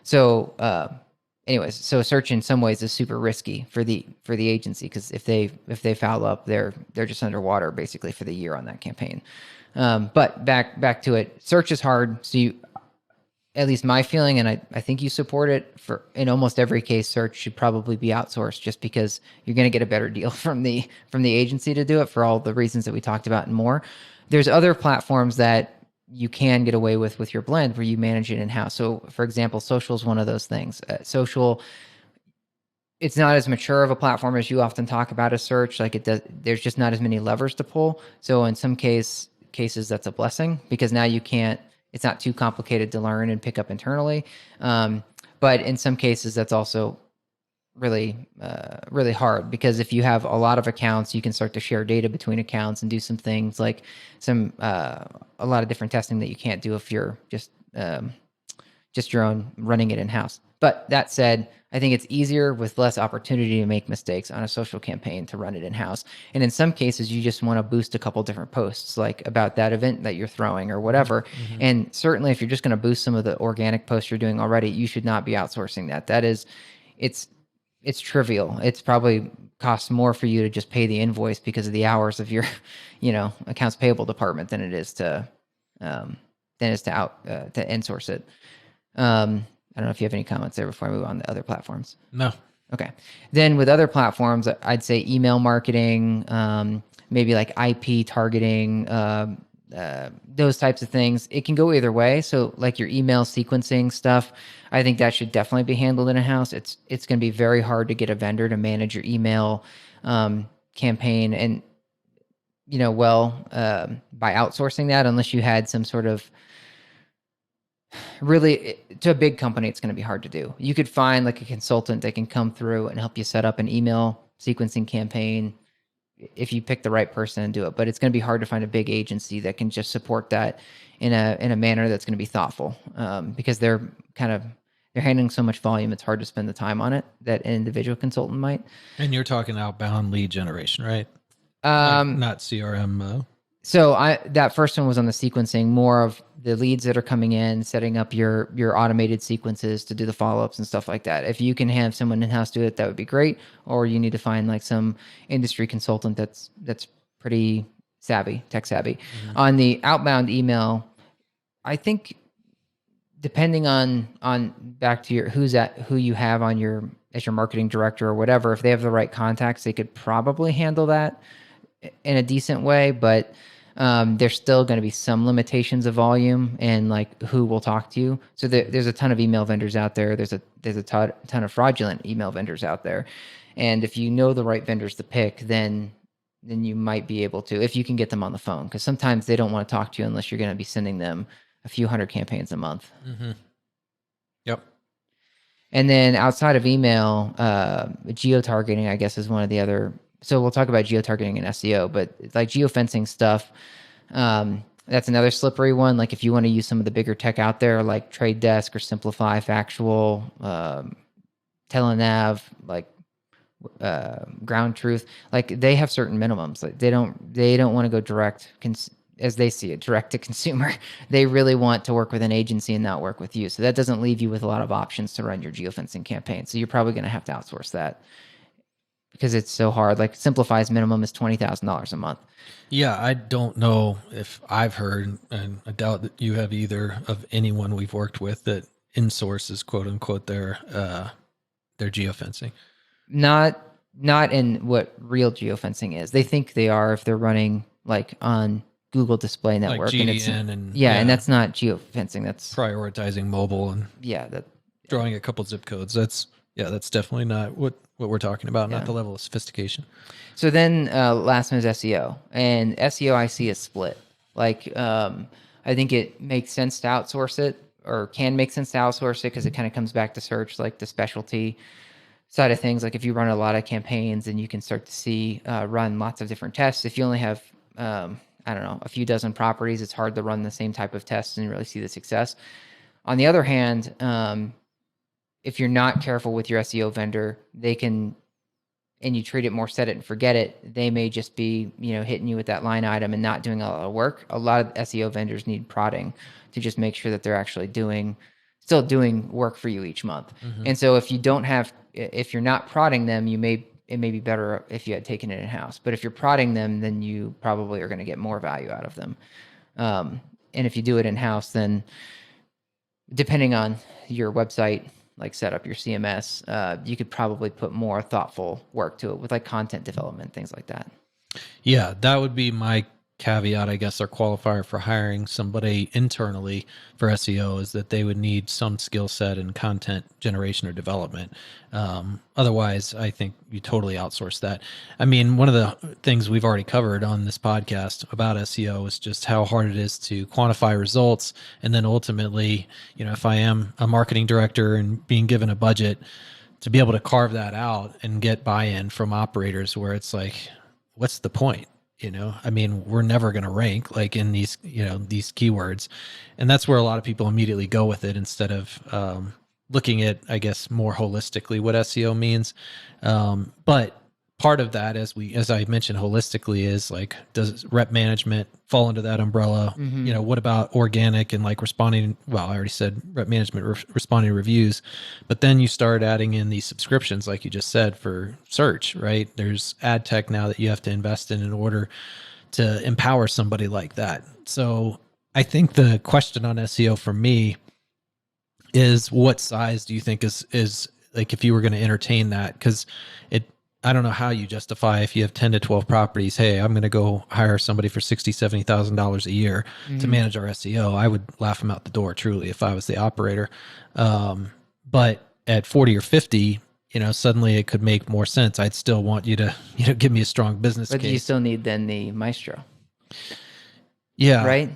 So, anyways, so search in some ways is super risky for the agency, because if they foul up, they're just underwater basically for the year on that campaign. But back to it, search is hard. So at least my feeling, and I think you support it, for in almost every case, search should probably be outsourced, just because you're going to get a better deal from the agency to do it for all the reasons that we talked about and more. There's other platforms that you can get away with your blend where you manage it in-house. So for example, social is one of those things. Social, it's not as mature of a platform as you often talk about as search. Like there's just not as many levers to pull. So in some cases that's a blessing, because now it's not too complicated to learn and pick up internally. But in some cases that's also really hard, because if you have a lot of accounts, you can start to share data between accounts and do some things like a lot of different testing that you can't do if you're just your own running it in-house. But that said, I think it's easier with less opportunity to make mistakes on a social campaign to run it in-house. And in some cases, you just want to boost a couple different posts, like about that event that you're throwing or whatever. Mm-hmm. And certainly if you're just going to boost some of the organic posts you're doing already, you should not be outsourcing that. It's trivial. It's probably costs more for you to just pay the invoice because of the hours of your, accounts payable department than it is to insource it. I don't know if you have any comments there before I move on to other platforms. No. Okay. Then with other platforms, I'd say email marketing, maybe like IP targeting, those types of things. It can go either way. So like your email sequencing stuff, I think that should definitely be handled in-house. It's going to be very hard to get a vendor to manage your email campaign and, by outsourcing that, unless you had some sort of really, to a big company, it's going to be hard to do. You could find like a consultant that can come through and help you set up an email sequencing campaign if you pick the right person and do it. But it's going to be hard to find a big agency that can just support that in a manner that's going to be thoughtful, because they're handling so much volume. It's hard to spend the time on it that an individual consultant might. And you're talking outbound lead generation, right? Not CRM. So that first one was on the sequencing, more of the leads that are coming in, setting up your automated sequences to do the follow-ups and stuff like that. If you can have someone in-house do it, that would be great. Or you need to find like some industry consultant that's pretty savvy, tech savvy. Mm-hmm. On the outbound email, I think depending on back to who you have on as your marketing director or whatever, if they have the right contacts, they could probably handle that in a decent way, but there's still going to be some limitations of volume and like who will talk to you. So there's a ton of email vendors out there. There's a ton of fraudulent email vendors out there. And if you know the right vendors to pick, then you might be able to, if you can get them on the phone, because sometimes they don't want to talk to you unless you're going to be sending them a few hundred campaigns a month. Mm-hmm. Yep. And then outside of email, geo-targeting, I guess, is one of the other. So we'll talk about geo-targeting and SEO, but like geofencing stuff, that's another slippery one. Like if you want to use some of the bigger tech out there, like Trade Desk or Simplify, Factual, Telenav, like Ground Truth, like they have certain minimums. Like they don't want to go direct, as they see it, direct to consumer. They really want to work with an agency and not work with you. So that doesn't leave you with a lot of options to run your geofencing campaign. So you're probably going to have to outsource that, because it's so hard. Like Simplify's minimum is $20,000 a month. Yeah, I don't know if I've heard, and I doubt that you have either, of anyone we've worked with that Insource is quote unquote their geofencing. Not in what real geofencing is. They think they are if they're running like on Google Display Network, like GDN, and that's not geofencing. That's prioritizing mobile and drawing a couple zip codes. That's definitely not what we're talking about. Not the level of sophistication. So then last one is SEO, and SEO I see is split. Like I think it makes sense to outsource it, or can make sense to outsource it, because it kind of comes back to search, like the specialty side of things. Like if you run a lot of campaigns, and you can start to see run lots of different tests. If you only have I don't know, a few dozen properties, it's hard to run the same type of tests and really see the success. On the other hand, if you're not careful with your SEO vendor, they can, and you treat it more set it and forget it, they may just be, hitting you with that line item and not doing a lot of work. A lot of SEO vendors need prodding to just make sure that they're actually still doing work for you each month. Mm-hmm. And so if you're not prodding them, it may be better if you had taken it in-house. But if you're prodding them, then you probably are going to get more value out of them. And if you do it in-house, then depending on your website, like set up your CMS, you could probably put more thoughtful work to it with like content development, things like that. Yeah, that would be my caveat, I guess, or qualifier for hiring somebody internally for SEO, is that they would need some skill set in content generation or development. Otherwise, I think you totally outsource that. I mean, one of the things we've already covered on this podcast about SEO is just how hard it is to quantify results. And then ultimately, if I am a marketing director and being given a budget, to be able to carve that out and get buy-in from operators, where it's like, what's the point? I mean, we're never going to rank like in these, these keywords. And that's where a lot of people immediately go with it, instead of looking at, I guess, more holistically what SEO means. But part of that, as I mentioned, holistically, is like, does rep management fall under that umbrella? Mm-hmm. What about organic and like responding? Well, I already said rep management, responding to reviews, but then you start adding in these subscriptions, like you just said, for search, right? There's ad tech now that you have to invest in order to empower somebody like that. So I think the question on SEO for me is, what size do you think is like, if you were going to entertain that? Because I don't know how you justify, if you have 10 to 12 properties, hey, I'm going to go hire somebody for $60,000, $70,000 a year to manage our SEO. I would laugh them out the door, truly, if I was the operator. But at 40 or 50, suddenly it could make more sense. I'd still want you to, give me a strong business case. But you still need then the maestro. Yeah. Right?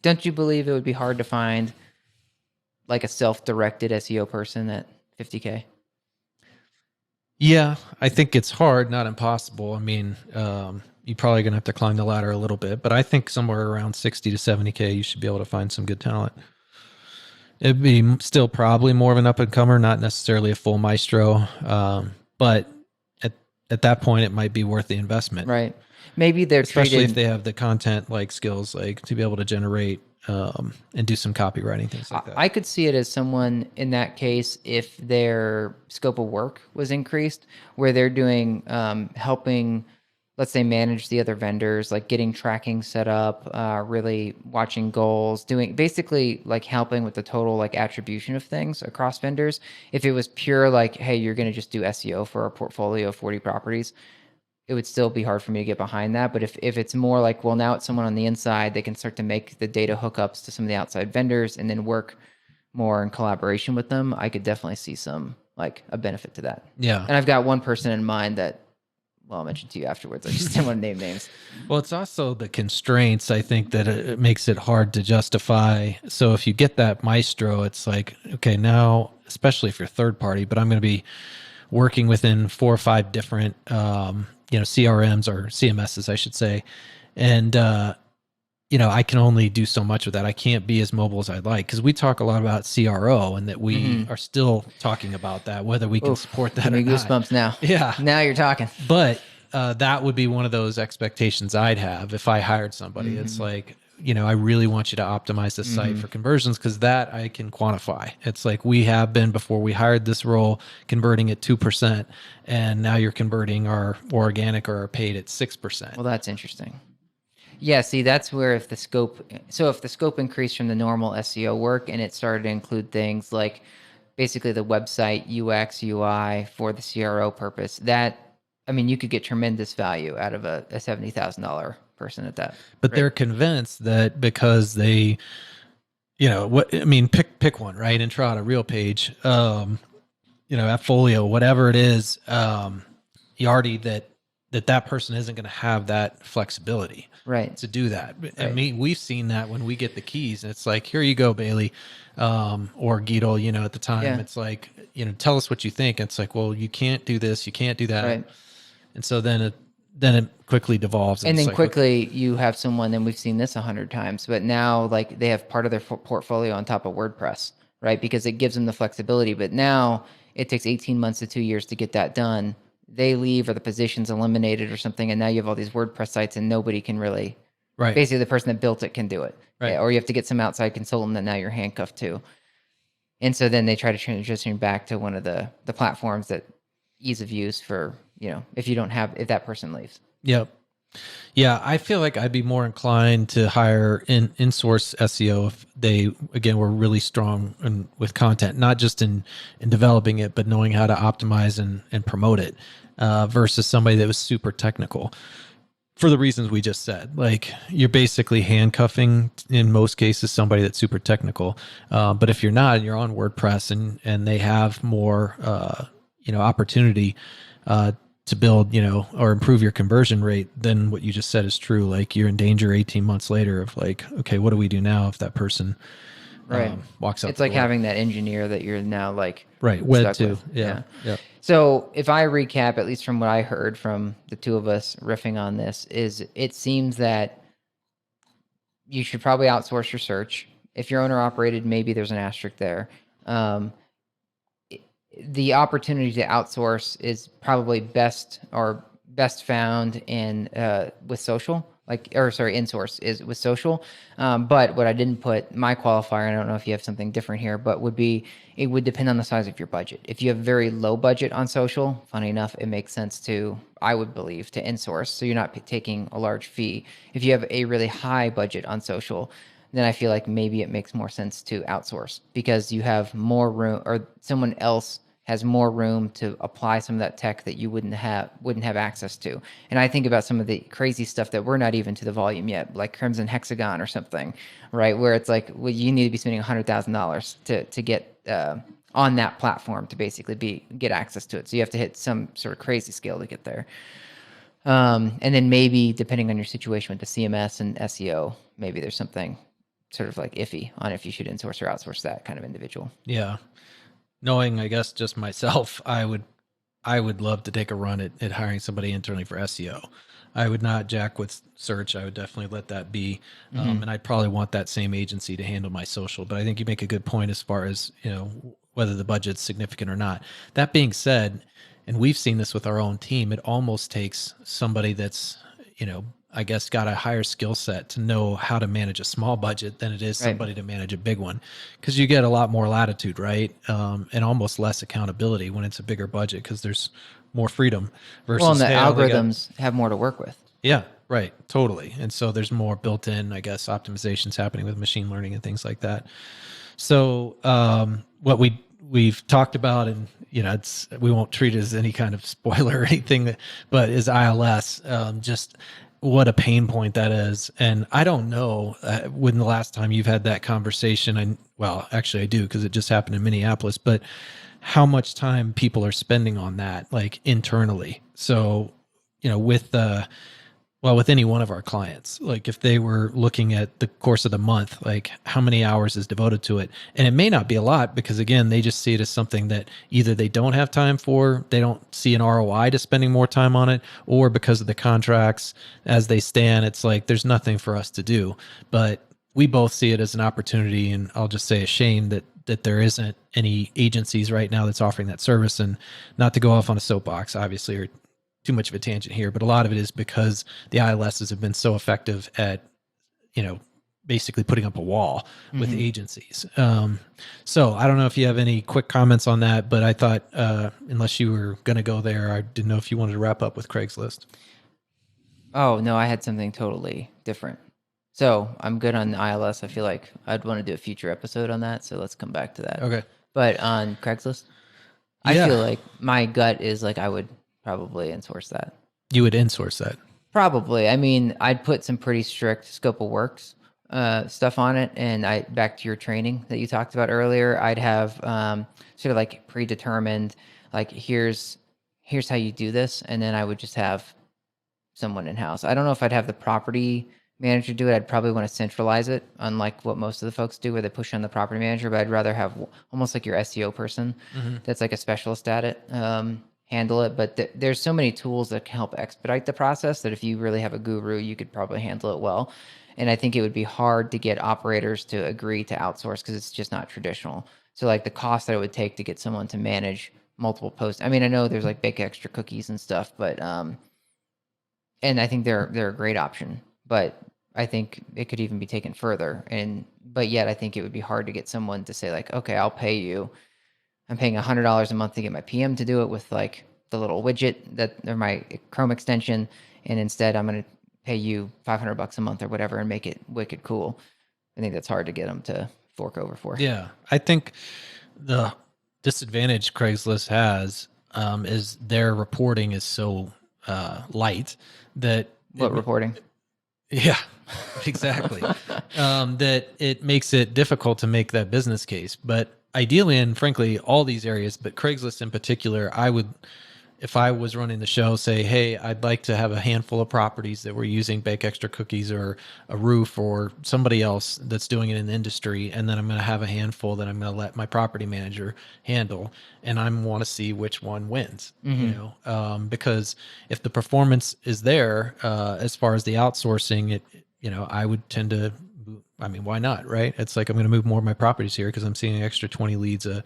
Don't you believe it would be hard to find like a self-directed SEO person at $50K? Yeah, I think it's hard, not impossible. I mean, you're probably going to have to climb the ladder a little bit, but I think somewhere around 60 to 70K, you should be able to find some good talent. It'd be still probably more of an up and comer, not necessarily a full maestro. But at that point, it might be worth the investment. Right. Maybe they're Especially treated, if they have the content like skills, like to be able to generate and do some copywriting, things like that. I could see it as someone in that case if their scope of work was increased, where they're doing helping, let's say, manage the other vendors, like getting tracking set up, really watching goals, doing basically like helping with the total like attribution of things across vendors. If it was pure like, hey, you're going to just do SEO for a portfolio of 40 properties, it would still be hard for me to get behind that. But if it's more like, well, now it's someone on the inside, they can start to make the data hookups to some of the outside vendors and then work more in collaboration with them, I could definitely see some like a benefit to that. Yeah. And I've got one person in mind that, well, I'll mention to you afterwards. I just didn't want to name names. Well, it's also the constraints, I think, that it makes it hard to justify. So if you get that maestro, it's like, okay, now, especially if you're third party, but I'm going to be working within 4 or 5 different, CRMs or CMSs, I should say. And, I can only do so much with that. I can't be as mobile as I'd like, because we talk a lot about CRO and that we are still talking about that, whether we can support that or not. Goosebumps now. Yeah. Now you're talking. But that would be one of those expectations I'd have if I hired somebody. It's like, I really want you to optimize the site for conversions, because that I can quantify. It's like we have been, before we hired this role, converting at 2%, and now you're converting our organic or our paid at 6%. Well, that's interesting. Yeah, see, that's where if the scope increased from the normal SEO work and it started to include things like basically the website UX, UI for the CRO purpose, you could get tremendous value out of a $70,000 person at that. But they're convinced that because they, pick one, right? Intrada, Real Page, Appfolio, whatever it is, Yardi, that person isn't going to have that flexibility, right, to do that. Right. I mean, we've seen that when we get the keys, and it's like, here you go, Bailey, or Guido. At the time, it's like, tell us what you think. It's like, well, you can't do this, you can't do that, right. And so then it quickly devolves, and then like, quickly you have someone, and we've seen this 100 times, but now like they have part of their portfolio on top of WordPress, right? Because it gives them the flexibility. But now it takes 18 months to 2 years to get that done. They leave, or the position's eliminated or something, and now you have all these WordPress sites and nobody can really, right. Basically the person that built it can do it. Right. Or you have to get some outside consultant that now you're handcuffed to. And so then they try to transition back to one of the platforms that ease of use for, if that person leaves. Yep. Yeah, I feel like I'd be more inclined to hire in-source SEO if they, again, were really strong with content, not just in developing it, but knowing how to optimize and promote it, versus somebody that was super technical. For the reasons we just said, like you're basically handcuffing, in most cases, somebody that's super technical. But if you're not, and you're on WordPress and they have more, opportunity to build, or improve your conversion rate, then what you just said is true. Like you're in danger 18 months later of like, okay, what do we do now if that person walks out? It's like having that engineer that you're now like wed to. With. Yeah. So if I recap, at least from what I heard from the two of us riffing on this, is it seems that you should probably outsource your search. If you're owner operated, maybe there's an asterisk there. The opportunity to outsource is probably best found in with social, insource is with social. But what I didn't put, my qualifier, I don't know if you have something different here, but it would depend on the size of your budget. If you have very low budget on social, funny enough, it makes sense I would believe, to insource. So you're not taking a large fee. If you have a really high budget on social, then I feel like maybe it makes more sense to outsource, because you have more room, or someone else has more room to apply some of that tech that you wouldn't have access to. And I think about some of the crazy stuff that we're not even to the volume yet, like Crimson Hexagon or something, right? Where it's like, well, you need to be spending $100,000 to get on that platform to basically get access to it. So you have to hit some sort of crazy scale to get there. And then maybe depending on your situation with the CMS and SEO, maybe there's something sort of like iffy on if you should insource or outsource that kind of individual. Yeah. Knowing, I guess, just myself, I would I would love to take a run at hiring somebody internally for SEO. I would not jack with search. I would definitely let that be. And I'd probably want that same agency to handle my social. But I think you make a good point as far as, whether the budget's significant or not. That being said, and we've seen this with our own team, it almost takes somebody that's, I guess got a higher skill set to know how to manage a small budget than it is Right. somebody to manage a big one. Because you get a lot more latitude, right? And almost less accountability when it's a bigger budget because there's more freedom versus Well, and the hey, I only got- algorithms have more to work with. yeah, right. Totally. And so there's more built in, I guess, optimizations happening with machine learning and things like that. So what we've talked about, and we won't treat it as any kind of spoiler or anything, but is ILS. Just what a pain point that is. And I don't know when the last time you've had that conversation. Well, actually I do, because it just happened in Minneapolis, but how much time people are spending on that, like internally. So, with any one of our clients, like if they were looking at the course of the month, like how many hours is devoted to it? And it may not be a lot because again, they just see it as something that either they don't have time for, they don't see an ROI to spending more time on it, or because of the contracts as they stand, it's like, there's nothing for us to do. But we both see it as an opportunity, and I'll just say a shame that there isn't any agencies right now that's offering that service. And not to go off on a soapbox, obviously, or too much of a tangent here, but a lot of it is because the ILSs have been so effective at, basically putting up a wall with agencies. So I don't know if you have any quick comments on that, but I thought, unless you were going to go there, I didn't know if you wanted to wrap up with Craigslist. Oh, no, I had something totally different. So I'm good on ILS. I feel like I'd want to do a future episode on that. So let's come back to that. Okay. But on Craigslist, I feel like my gut is like I would probably insource that. You would insource that? Probably. I mean, I'd put some pretty strict scope of works stuff on it. And back to your training that you talked about earlier, I'd have sort of like predetermined, like here's how you do this. And then I would just have someone in-house. I don't know if I'd have the property manager do it. I'd probably want to centralize it, unlike what most of the folks do where they push on the property manager, but I'd rather have almost like your SEO person that's like a specialist at it handle it. But there's so many tools that can help expedite the process that if you really have a guru, you could probably handle it well. And I think it would be hard to get operators to agree to outsource because it's just not traditional. So like the cost that it would take to get someone to manage multiple posts. I mean, I know there's like bake extra cookies and stuff, but and I think they're a great option, but I think it could even be taken further. But yet I think it would be hard to get someone to say like, okay, I'll pay you. I'm paying $100 a month to get my PM to do it with like the little widget or my Chrome extension. And instead I'm going to pay you $500 a month or whatever and make it wicked cool. I think that's hard to get them to fork over for. Yeah. I think the disadvantage Craigslist has is their reporting is so light that reporting? Yeah, exactly. That it makes it difficult to make that business case. But ideally, and frankly, all these areas, but Craigslist in particular, I would, if I was running the show, say, hey, I'd like to have a handful of properties that we're using bake extra cookies or a roof or somebody else that's doing it in the industry. And then I'm going to have a handful that I'm going to let my property manager handle. And I want to see which one wins, because if the performance is there, as far as the outsourcing, I would tend to, I mean, why not, right? It's like I'm going to move more of my properties here because I'm seeing an extra 20 leads a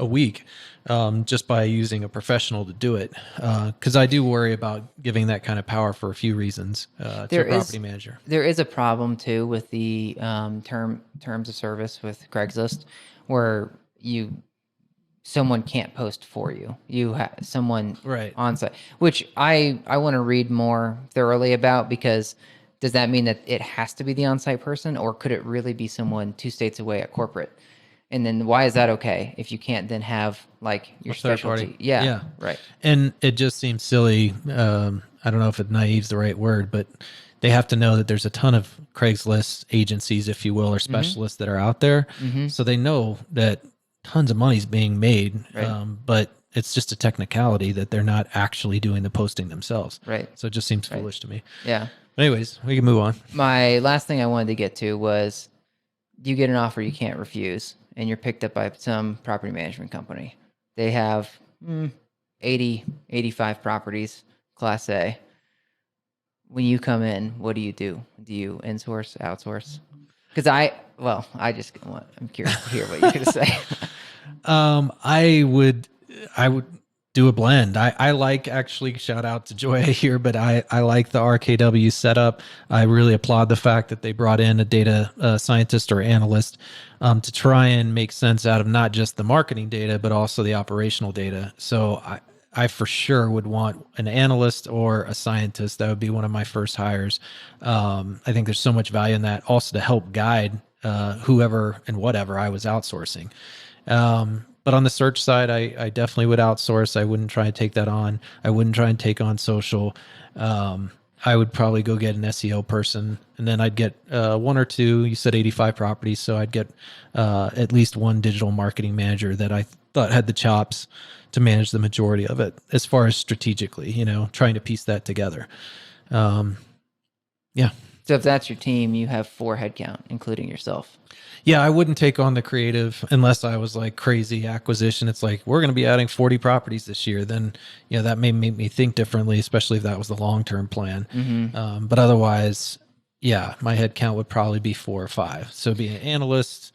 week just by using a professional to do it. Because I do worry about giving that kind of power for a few reasons to a property manager. There is a problem too with the terms of service with Craigslist where someone can't post for you. You have someone on site, which I want to read more thoroughly about, because does that mean that it has to be the on-site person, or could it really be someone 2 states away at corporate? And then why is that okay if you can't then have like your specialty? Party. Yeah, right. And it just seems silly. I don't know if naive is the right word, but they have to know that there's a ton of Craigslist agencies, if you will, or specialists that are out there. So they know that tons of money is being made, but it's just a technicality that they're not actually doing the posting themselves. Right. So it just seems foolish to me. Yeah. Anyways, we can move on. My last thing I wanted to get to was, you get an offer you can't refuse, and you're picked up by some property management company. They have 85 properties, Class A. When you come in, what do you do? Do you insource, outsource? Because I'm curious to hear what you're going to say. I would do a blend. I like, actually, shout out to Joya here, but I like the RKW setup. I really applaud the fact that they brought in a data scientist or analyst to try and make sense out of not just the marketing data, but also the operational data. So I for sure would want an analyst or a scientist. That would be one of my first hires. I think there's so much value in that, also to help guide whoever and whatever I was outsourcing. But on the search side, I definitely would outsource. I wouldn't try and take that on. I wouldn't try and take on social. I would probably go get an SEO person, and then I'd get one or two. You said 85 properties, so I'd get at least one digital marketing manager that I thought had the chops to manage the majority of it, as far as strategically, trying to piece that together. Yeah. So if that's your team, you have 4 headcount, including yourself. Yeah, I wouldn't take on the creative unless I was like crazy acquisition. It's like, we're going to be adding 40 properties this year. Then, that may make me think differently, especially if that was the long-term plan. Mm-hmm. But otherwise, yeah, my head count would probably be 4 or 5. So be an analyst,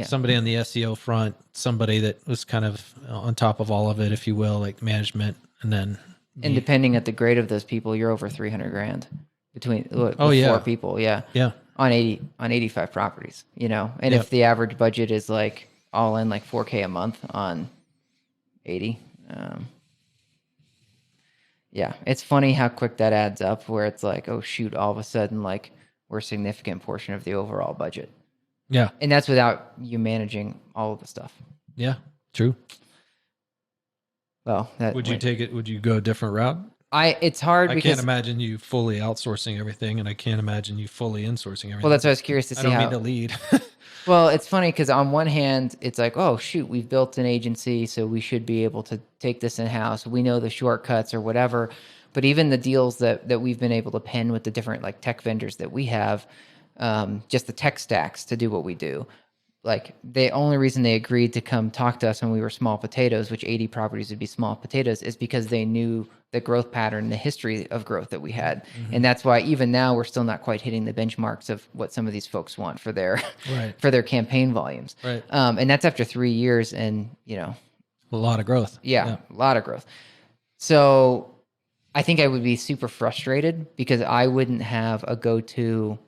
somebody on the SEO front, somebody that was kind of on top of all of it, if you will, like management. And then, and depending at the grade of those people, you're over $300,000 between 4 people. Yeah. Yeah. On 85 properties, and if the average budget is like all in like $4,000 a month on 80, it's funny how quick that adds up, where it's like, oh shoot, all of a sudden, like, we're a significant portion of the overall budget. Yeah. And that's without you managing all of the stuff. Yeah, true. Well, would you go a different route? It's hard because I can't imagine you fully outsourcing everything, and I can't imagine you fully insourcing everything. Well, that's what I was curious to see. I don't mean to lead. Well, it's funny because on one hand, it's like, oh shoot, we've built an agency, so we should be able to take this in-house. We know the shortcuts or whatever. But even the deals that we've been able to pen with the different like tech vendors that we have, just the tech stacks to do what we do. Like, the only reason they agreed to come talk to us when we were small potatoes, which 80 properties would be small potatoes, is because they knew the growth pattern, the history of growth that we had. Mm-hmm. And that's why even now we're still not quite hitting the benchmarks of what some of these folks want for their for their campaign volumes. Right. And that's after 3 years and, a lot of growth. Yeah, a lot of growth. So I think I would be super frustrated because I wouldn't have a go-to.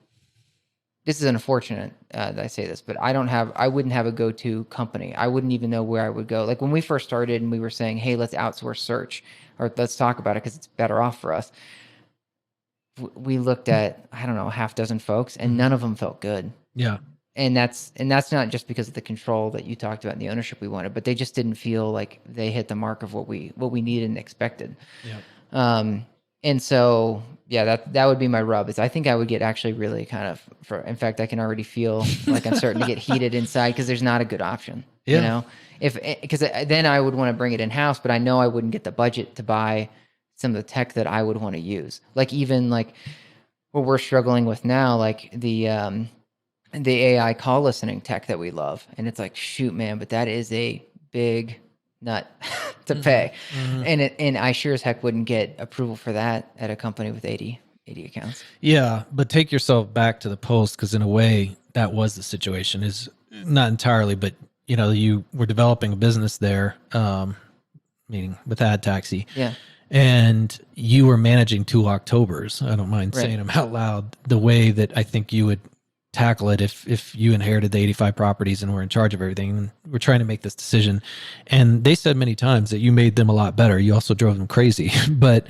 This is unfortunate that I say this, but I wouldn't have a go-to company. I wouldn't even know where I would go. Like when we first started and we were saying, hey, let's outsource search, or let's talk about it because it's better off for us. We looked at, I don't know, a half dozen folks, and none of them felt good. Yeah. And that's not just because of the control that you talked about and the ownership we wanted, but they just didn't feel like they hit the mark of what we needed and expected. Yeah. And so, yeah, that would be my rub. Is I think I would get actually really kind of. In fact, I can already feel like I'm starting to get heated inside because there's not a good option. Yeah. Because then I would want to bring it in house, but I know I wouldn't get the budget to buy some of the tech that I would want to use. Like even like what we're struggling with now, like the AI call listening tech that we love, and it's like, shoot, man, but that is a big nut to pay. Mm-hmm. And I sure as heck wouldn't get approval for that at a company with 80 accounts. Yeah, but take yourself back to the post, because in a way that was the situation. Is not entirely, but you were developing a business there, meaning with Ad Taxi. Yeah. And you were managing 2 Octobers. I don't mind saying them out loud. The way that I think you would tackle it if you inherited the 85 properties and were in charge of everything. We're trying to make this decision. And they said many times that you made them a lot better. You also drove them crazy, but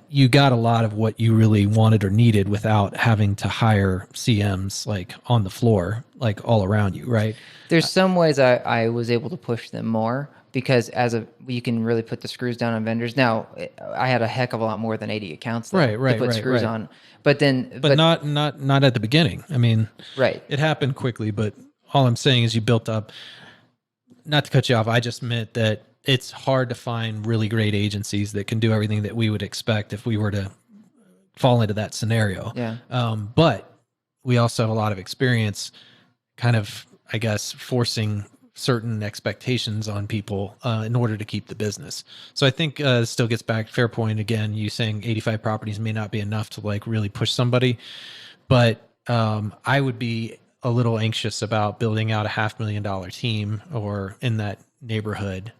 you got a lot of what you really wanted or needed without having to hire CMs like on the floor, like all around you, right? There's some ways I was able to push them more because you can really put the screws down on vendors. Now, I had a heck of a lot more than 80 accounts to put screws on. But not at the beginning. I mean, it happened quickly, but all I'm saying is you built up, not to cut you off, I just meant that it's hard to find really great agencies that can do everything that we would expect if we were to fall into that scenario. Yeah. But we also have a lot of experience kind of, I guess, forcing certain expectations on people in order to keep the business. So I think it still gets back, fair point again, you saying 85 properties may not be enough to like really push somebody, but I would be a little anxious about building out a $500,000 team or in that neighborhood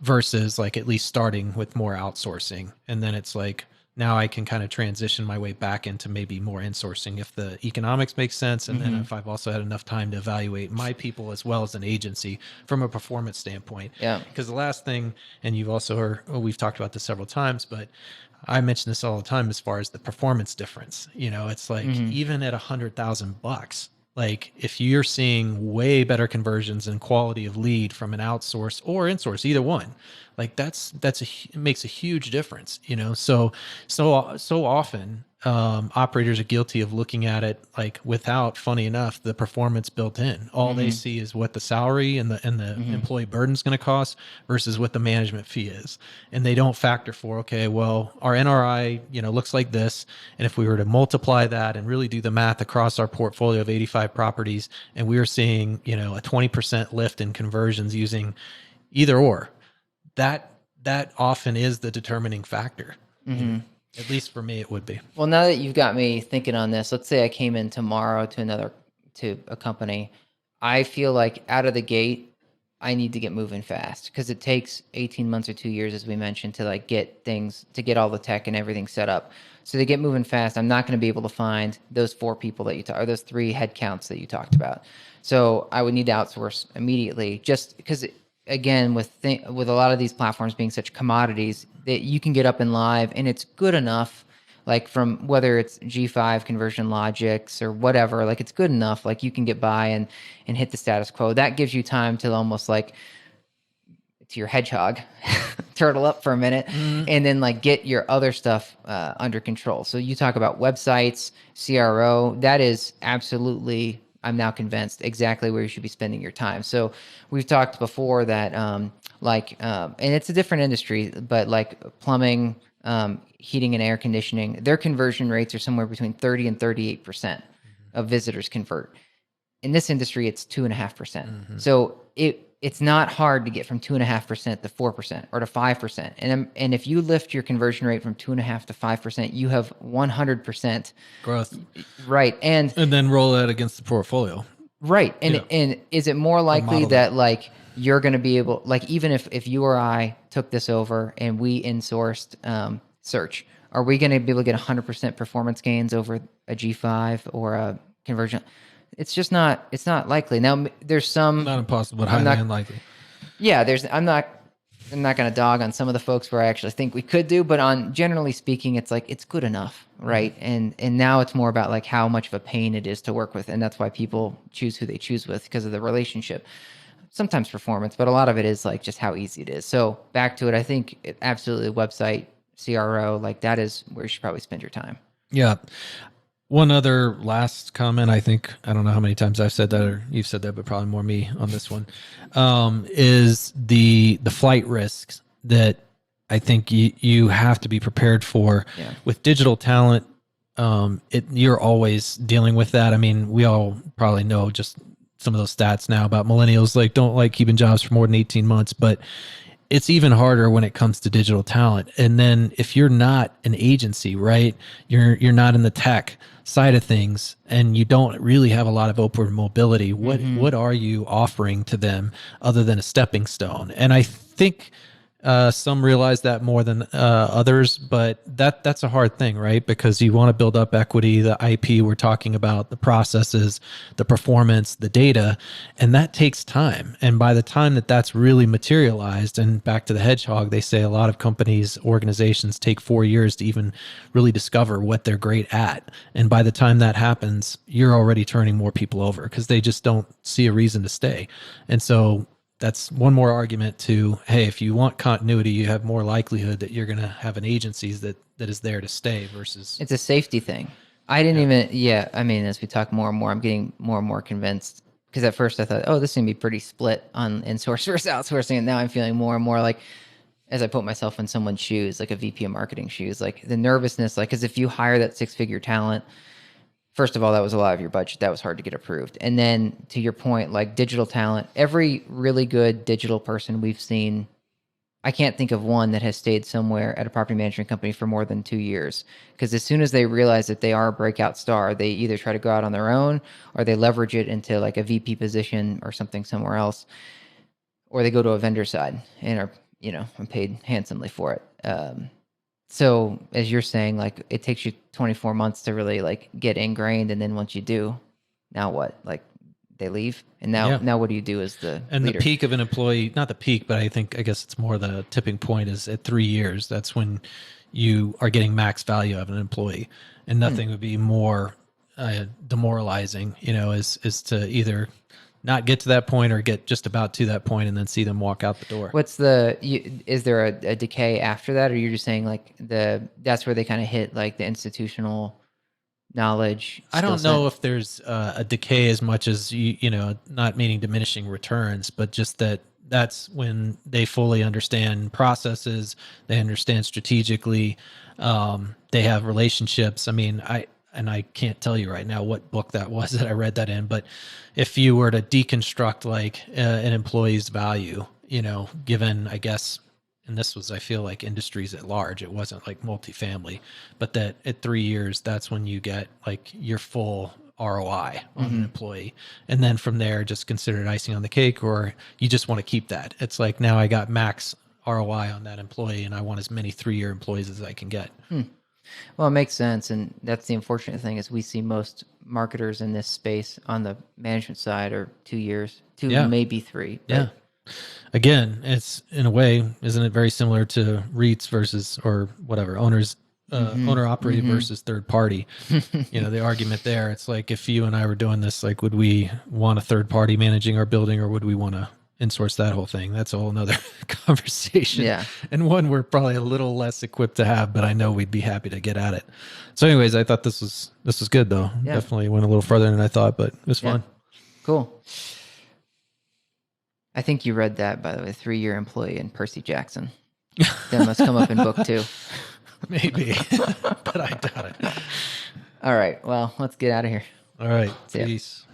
versus like at least starting with more outsourcing. And then it's like, now I can kind of transition my way back into maybe more insourcing if the economics make sense. And then if I've also had enough time to evaluate my people as well as an agency from a performance standpoint. Yeah. Because the last thing, and you've also heard, we've talked about this several times, but I mention this all the time as far as the performance difference. You know, it's like even at $100,000, like if you're seeing way better conversions and quality of lead from an outsource or insource, either one, like it makes a huge difference, you know? So often operators are guilty of looking at it like without, funny enough, the performance built in. All they see is what the salary and the employee burden is going to cost versus what the management fee is. And they don't factor for, okay, well, our NRI, you know, looks like this. And if we were to multiply that and really do the math across our portfolio of 85 properties, and we were seeing, you know, a 20% lift in conversions using either or, that often is the determining factor. You know? At least for me, it would be. Well, now that you've got me thinking on this, let's say I came in tomorrow to a company. I feel like out of the gate, I need to get moving fast because it takes 18 months or 2 years, as we mentioned, to like get all the tech and everything set up. So to get moving fast, I'm not going to be able to find those 4 people that or those 3 headcounts that you talked about. So I would need to outsource immediately, just because again, with a lot of these platforms being such commodities, that you can get up and live and it's good enough, like from whether it's G5 conversion logics or whatever, like it's good enough, like you can get by and hit the status quo. That gives you time to almost like to your hedgehog, turtle up for a minute, and then like get your other stuff under control. So you talk about websites, CRO, that is absolutely, I'm now convinced, exactly where you should be spending your time. So we've talked before that and it's a different industry, but like plumbing, heating and air conditioning, their conversion rates are somewhere between 30 and 38% of visitors convert. In this industry, it's 2.5%. So it's not hard to get from 2.5% to 4% or to 5%. And if you lift your conversion rate from 2.5% to 5%, you have 100% growth. Right. And then roll that against the portfolio. Right. And is it more likely that like you're going to be able, like even if you or I took this over and we insourced search, are we going to be able to get 100% performance gains over a G5 or a conversion? It's just not, it's not likely. Now there's some, not impossible, but highly unlikely. Yeah. I'm not going to dog on some of the folks where I actually think we could do, but on generally speaking, it's like, it's good enough. Right. And now it's more about like how much of a pain it is to work with. And that's why people choose who they choose with, because of the relationship, sometimes performance, but a lot of it is like just how easy it is. So back to it, I think absolutely website, CRO, like that is where you should probably spend your time. Yeah. One other last comment, I think, I don't know how many times I've said that or you've said that, but probably more me on this one, is the flight risks that I think you have to be prepared for. Yeah. With digital talent. You're always dealing with that. I mean, we all probably know just some of those stats now about millennials, like don't like keeping jobs for more than 18 months, but it's even harder when it comes to digital talent. And then if you're not an agency, right, you're not in the tech side of things and you don't really have a lot of upward mobility, what are you offering to them other than a stepping stone? And I think some realize that more than others, but that's a hard thing, right? Because you want to build up equity, the IP we're talking about, the processes, the performance, the data, and that takes time. And by the time that's really materialized, and back to the hedgehog, they say a lot of companies, organizations take 4 years to even really discover what they're great at. And by the time that happens, you're already turning more people over because they just don't see a reason to stay. And so that's one more argument to, hey, if you want continuity, you have more likelihood that you're going to have an agency that is there to stay versus. It's a safety thing. I mean, as we talk more and more, I'm getting more and more convinced, because at first I thought, oh, this is going to be pretty split on insource versus outsourcing. And now I'm feeling more and more like, as I put myself in someone's shoes, like a VP of marketing shoes, like the nervousness, like, because if you hire that 6-figure talent, first of all, that was a lot of your budget. That was hard to get approved. And then to your point, like digital talent, every really good digital person we've seen, I can't think of one that has stayed somewhere at a property management company for more than 2 years. Because as soon as they realize that they are a breakout star, they either try to go out on their own or they leverage it into like a VP position or something somewhere else, or they go to a vendor side and are, and paid handsomely for it. So as you're saying, like it takes you 24 months to really like get ingrained. And then once you do, now what? Like they leave. And now what do you do as the leader? The peak of an employee, not the peak, but I guess it's more the tipping point is at 3 years. That's when you are getting max value of an employee, and nothing would be more demoralizing, is to either not get to that point or get just about to that point and then see them walk out the door. Is there a decay after that? Or you're just saying like that's where they kind of hit like the institutional knowledge? I don't know if there's a decay as much as, not meaning diminishing returns, but just that's when they fully understand processes. They understand strategically. They have relationships. I mean, I can't tell you right now what book that was that I read that in, but if you were to deconstruct like an employee's value, given, I guess, and this was, I feel like industries at large, it wasn't like multifamily, but that at 3 years, that's when you get like your full ROI on an employee. And then from there, just consider it icing on the cake, or you just want to keep that. It's like, now I got max ROI on that employee and I want as many 3-year employees as I can get. Well, it makes sense. And that's the unfortunate thing is we see most marketers in this space on the management side are 2 years, maybe 3. Yeah. Again, it's in a way, isn't it very similar to REITs versus, or whatever, owners, owner operated versus third party? The argument there, it's like, if you and I were doing this, like, would we want a third party managing our building, or would we want to insource that whole thing? That's a whole nother conversation. Yeah. And one we're probably a little less equipped to have, but I know we'd be happy to get at it. So anyways, I thought this was good though. Yeah. Definitely went a little further than I thought, but it was fun. Cool. I think you read that, by the way, 3-year employee in Percy Jackson. That must come up in book 2. Maybe, but I doubt it. All right. Well, let's get out of here. All right. Peace.